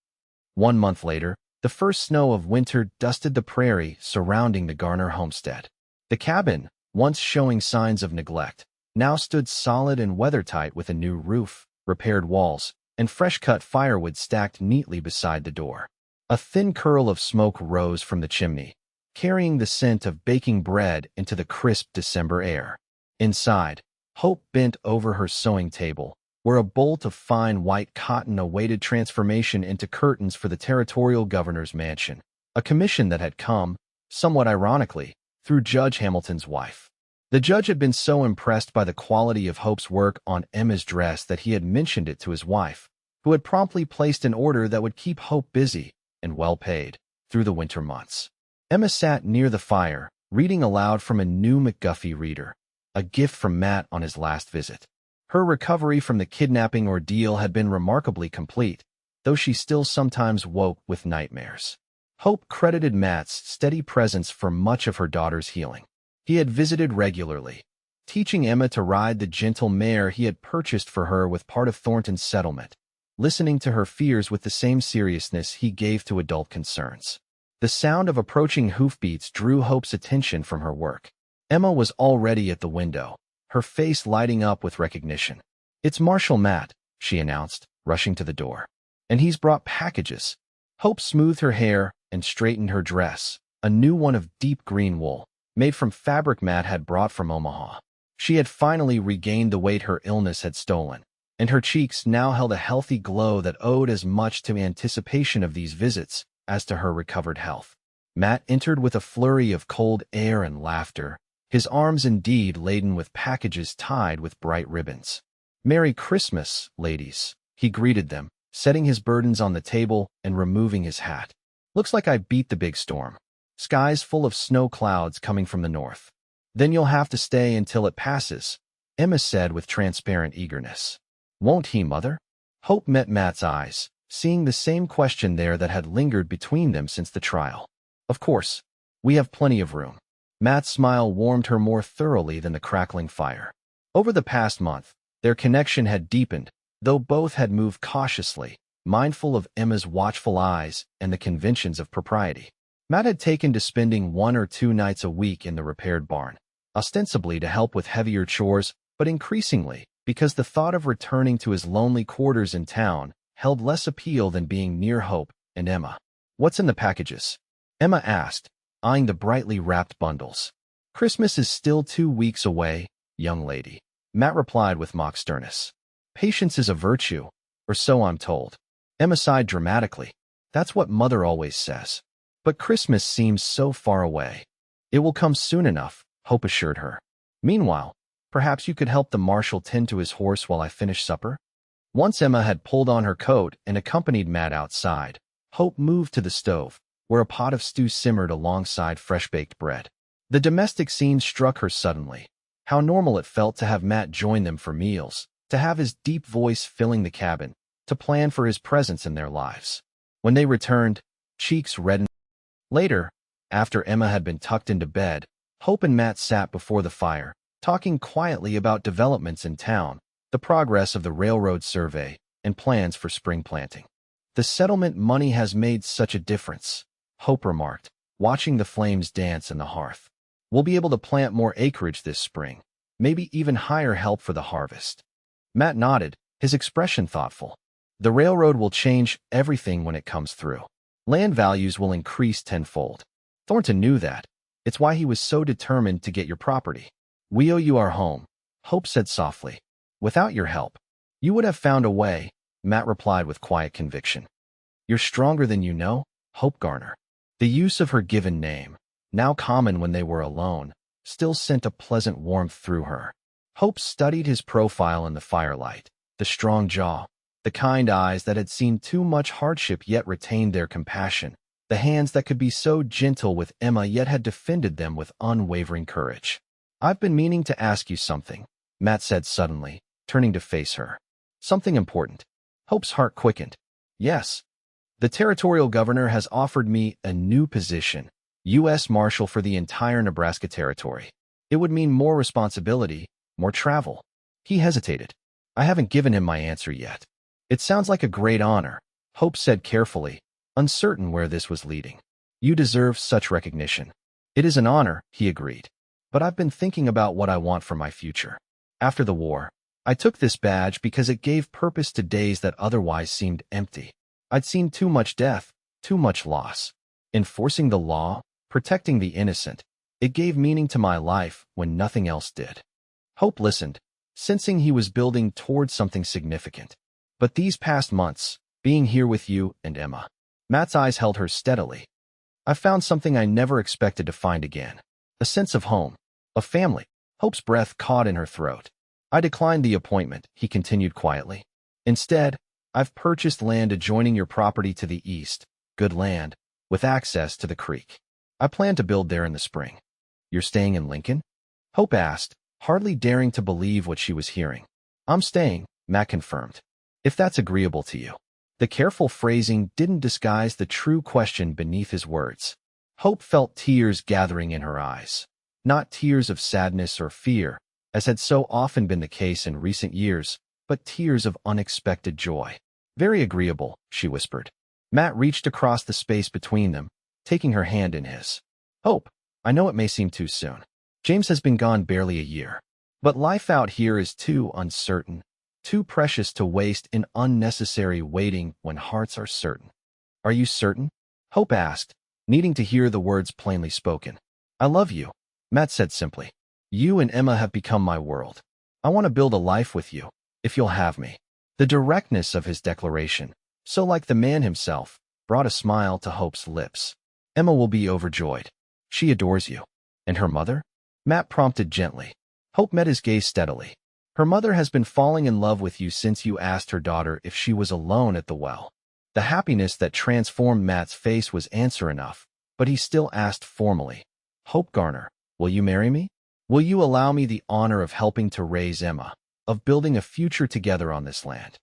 1 month later, the first snow of winter dusted the prairie surrounding the Garner homestead. The cabin, once showing signs of neglect, now stood solid and weathertight with a new roof, repaired walls, and fresh-cut firewood stacked neatly beside the door. A thin curl of smoke rose from the chimney, carrying the scent of baking bread into the crisp December air. Inside, Hope bent over her sewing table, where a bolt of fine white cotton awaited transformation into curtains for the territorial governor's mansion, a commission that had come, somewhat ironically, through Judge Hamilton's wife. The judge had been so impressed by the quality of Hope's work on Emma's dress that he had mentioned it to his wife, who had promptly placed an order that would keep Hope busy and well paid through the winter months. Emma sat near the fire, reading aloud from a new McGuffey reader, a gift from Matt on his last visit. Her recovery from the kidnapping ordeal had been remarkably complete, though she still sometimes woke with nightmares. Hope credited Matt's steady presence for much of her daughter's healing. He had visited regularly, teaching Emma to ride the gentle mare he had purchased for her with part of Thornton's settlement, listening to her fears with the same seriousness he gave to adult concerns. The sound of approaching hoofbeats drew Hope's attention from her work. Emma was already at the window, her face lighting up with recognition. "It's Marshal Matt," she announced, rushing to the door. "And he's brought packages." Hope smoothed her hair and straightened her dress, a new one of deep green wool, made from fabric Matt had brought from Omaha. She had finally regained the weight her illness had stolen, and her cheeks now held a healthy glow that owed as much to anticipation of these visits as to her recovered health. Matt entered with a flurry of cold air and laughter, his arms indeed laden with packages tied with bright ribbons. "Merry Christmas, ladies," he greeted them, setting his burdens on the table and removing his hat. "Looks like I beat the big storm. Skies full of snow clouds coming from the north. Then you'll have to stay until it passes," Emma said with transparent eagerness. "Won't he, Mother?" Hope met Matt's eyes, seeing the same question there that had lingered between them since the trial. "Of course. We have plenty of room." Matt's smile warmed her more thoroughly than the crackling fire. Over the past month, their connection had deepened, though both had moved cautiously, mindful of Emma's watchful eyes and the conventions of propriety. Matt had taken to spending 1 or 2 nights a week in the repaired barn, ostensibly to help with heavier chores, but increasingly because the thought of returning to his lonely quarters in town held less appeal than being near Hope and Emma. "What's in the packages?" Emma asked, eyeing the brightly wrapped bundles. "Christmas is still 2 weeks away, young lady," Matt replied with mock sternness. "Patience is a virtue, or so I'm told." Emma sighed dramatically. "That's what Mother always says. But Christmas seems so far away." "It will come soon enough," Hope assured her. "Meanwhile, perhaps you could help the marshal tend to his horse while I finish supper?" Once Emma had pulled on her coat and accompanied Matt outside, Hope moved to the stove, where a pot of stew simmered alongside fresh-baked bread. The domestic scene struck her suddenly. How normal it felt to have Matt join them for meals, to have his deep voice filling the cabin, to plan for his presence in their lives. When they returned, cheeks reddened. Later, after Emma had been tucked into bed, Hope and Matt sat before the fire, talking quietly about developments in town, the progress of the railroad survey, and plans for spring planting. "The settlement money has made such a difference," Hope remarked, watching the flames dance in the hearth. "We'll be able to plant more acreage this spring, maybe even hire help for the harvest." Matt nodded, his expression thoughtful. "The railroad will change everything when it comes through. Land values will increase tenfold." Thornton knew that. It's why he was so determined to get your property. "We owe you our home," Hope said softly. "Without your help, you would have found a way," Matt replied with quiet conviction. "You're stronger than you know, Hope Garner." The use of her given name, now common when they were alone, still sent a pleasant warmth through her. Hope studied his profile in the firelight, the strong jaw, the kind eyes that had seen too much hardship yet retained their compassion, the hands that could be so gentle with Emma yet had defended them with unwavering courage. "I've been meaning to ask you something," Matt said suddenly, turning to face her. Something important. Hope's heart quickened. Yes. The territorial governor has offered me a new position, U.S. Marshal for the entire Nebraska Territory. It would mean more responsibility, more travel. He hesitated. I haven't given him my answer yet. It sounds like a great honor, Hope said carefully, uncertain where this was leading. You deserve such recognition. It is an honor, he agreed. But I've been thinking about what I want for my future. After the war, I took this badge because it gave purpose to days that otherwise seemed empty. I'd seen too much death, too much loss. Enforcing the law, protecting the innocent, it gave meaning to my life when nothing else did. Hope listened, sensing he was building towards something significant. But these past months, being here with you and Emma, Matt's eyes held her steadily. I found something I never expected to find again. A sense of home, of family. Hope's breath caught in her throat. I declined the appointment, he continued quietly. Instead, I've purchased land adjoining your property to the east, good land, with access to the creek. I plan to build there in the spring. You're staying in Lincoln? Hope asked, hardly daring to believe what she was hearing. I'm staying, Matt confirmed. If that's agreeable to you. The careful phrasing didn't disguise the true question beneath his words. Hope felt tears gathering in her eyes. Not tears of sadness or fear, as had so often been the case in recent years, but tears of unexpected joy. Very agreeable, she whispered. Matt reached across the space between them, taking her hand in his. Hope, I know it may seem too soon. James has been gone barely a year. But life out here is too uncertain, too precious to waste in unnecessary waiting when hearts are certain. Are you certain? Hope asked, needing to hear the words plainly spoken. I love you, Matt said simply. You and Emma have become my world. I want to build a life with you, if you'll have me. The directness of his declaration, so like the man himself, brought a smile to Hope's lips. Emma will be overjoyed. She adores you. And her mother? Matt prompted gently. Hope met his gaze steadily. Her mother has been falling in love with you since you asked her daughter if she was alone at the well. The happiness that transformed Matt's face was answer enough, but he still asked formally. Hope Garner, will you marry me? Will you allow me the honor of helping to raise Emma, of building a future together on this land?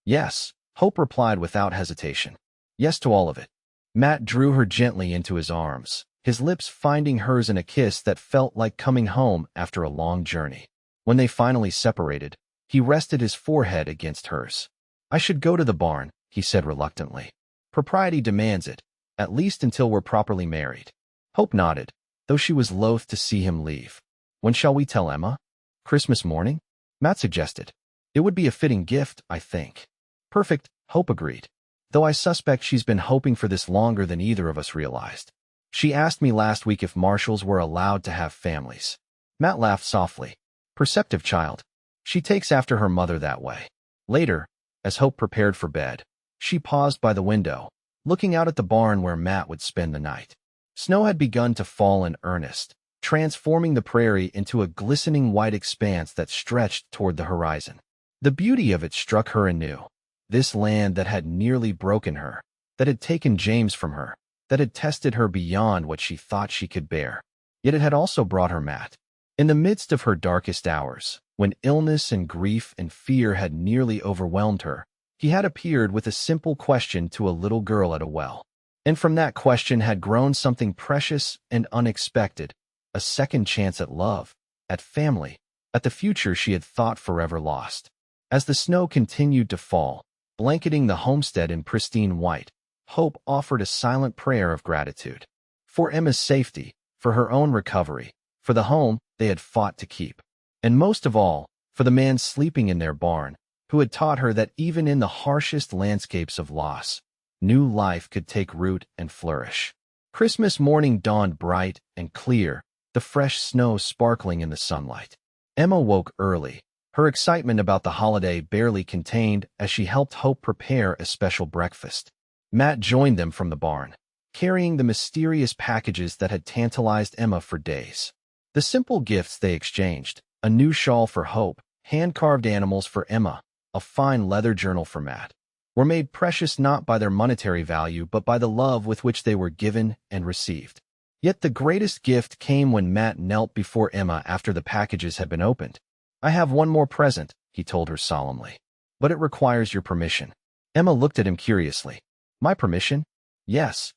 Yes, Hope replied without hesitation. Yes to all of it. Matt drew her gently into his arms, his lips finding hers in a kiss that felt like coming home after a long journey. When they finally separated, he rested his forehead against hers. I should go to the barn, he said reluctantly. Propriety demands it, at least until we're properly married. Hope nodded, though she was loath to see him leave. When shall we tell Emma? Christmas morning? Matt suggested. It would be a fitting gift, I think. Perfect, Hope agreed. Though I suspect she's been hoping for this longer than either of us realized. She asked me last week if marshals were allowed to have families. Matt laughed softly. Perceptive child. She takes after her mother that way. Later, as Hope prepared for bed, she paused by the window, looking out at the barn where Matt would spend the night. Snow had begun to fall in earnest, transforming the prairie into a glistening white expanse that stretched toward the horizon. The beauty of it struck her anew. This land that had nearly broken her, that had taken James from her, that had tested her beyond what she thought she could bear. Yet it had also brought her Matt. In the midst of her darkest hours, when illness and grief and fear had nearly overwhelmed her, he had appeared with a simple question to a little girl at a well. And from that question had grown something precious and unexpected, a second chance at love, at family, at the future she had thought forever lost. As the snow continued to fall, blanketing the homestead in pristine white, Hope offered a silent prayer of gratitude. For Emma's safety, for her own recovery, for the home they had fought to keep. And most of all, for the man sleeping in their barn, who had taught her that even in the harshest landscapes of loss, new life could take root and flourish. Christmas morning dawned bright and clear, the fresh snow sparkling in the sunlight. Emma woke early, her excitement about the holiday barely contained as she helped Hope prepare a special breakfast. Matt joined them from the barn, carrying the mysterious packages that had tantalized Emma for days. The simple gifts they exchanged, a new shawl for Hope, hand-carved animals for Emma, a fine leather journal for Matt, were made precious not by their monetary value but by the love with which they were given and received. Yet the greatest gift came when Matt knelt before Emma after the packages had been opened. I have one more present, he told her solemnly. But it requires your permission. Emma looked at him curiously. My permission? Yes.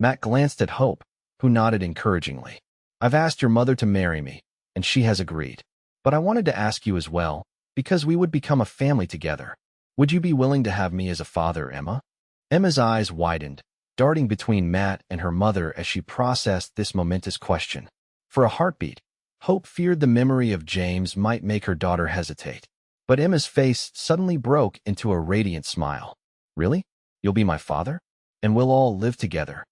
Matt glanced at Hope, who nodded encouragingly. I've asked your mother to marry me, and she has agreed. But I wanted to ask you as well, because we would become a family together. Would you be willing to have me as a father, Emma? Emma's eyes widened, darting between Matt and her mother as she processed this momentous question. For a heartbeat, Hope feared the memory of James might make her daughter hesitate. But Emma's face suddenly broke into a radiant smile. Really? You'll be my father? And we'll all live together?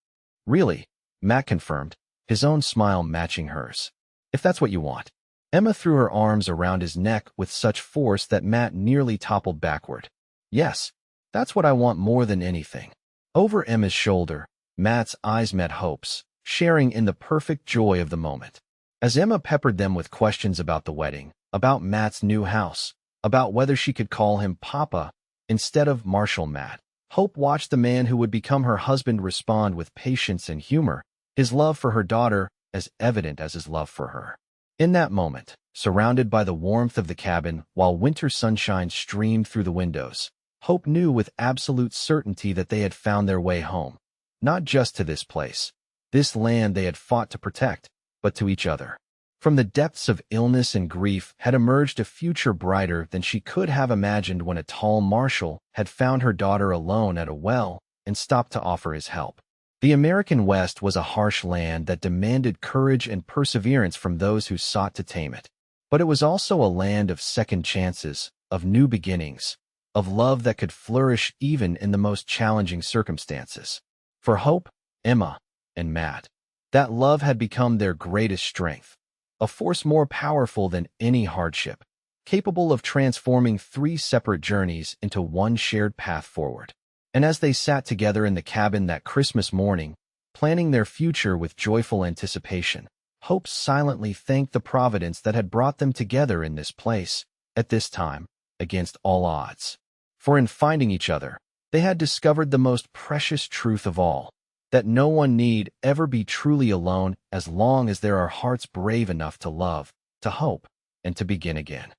Really? Matt confirmed, his own smile matching hers. If that's what you want. Emma threw her arms around his neck with such force that Matt nearly toppled backward. Yes, that's what I want more than anything. Over Emma's shoulder, Matt's eyes met Hope's, sharing in the perfect joy of the moment. As Emma peppered them with questions about the wedding, about Matt's new house, about whether she could call him Papa instead of Marshal Matt, Hope watched the man who would become her husband respond with patience and humor, his love for her daughter as evident as his love for her. In that moment, surrounded by the warmth of the cabin while winter sunshine streamed through the windows, Hope knew with absolute certainty that they had found their way home. Not just to this place, this land they had fought to protect, but to each other. From the depths of illness and grief had emerged a future brighter than she could have imagined when a tall marshal had found her daughter alone at a well and stopped to offer his help. The American West was a harsh land that demanded courage and perseverance from those who sought to tame it. But it was also a land of second chances, of new beginnings, of love that could flourish even in the most challenging circumstances. For Hope, Emma, and Matt, that love had become their greatest strength, a force more powerful than any hardship, capable of transforming 3 separate journeys into one shared path forward. And as they sat together in the cabin that Christmas morning, planning their future with joyful anticipation, Hope silently thanked the providence that had brought them together in this place, at this time, against all odds. For in finding each other, they had discovered the most precious truth of all, that no one need ever be truly alone as long as there are hearts brave enough to love, to hope, and to begin again.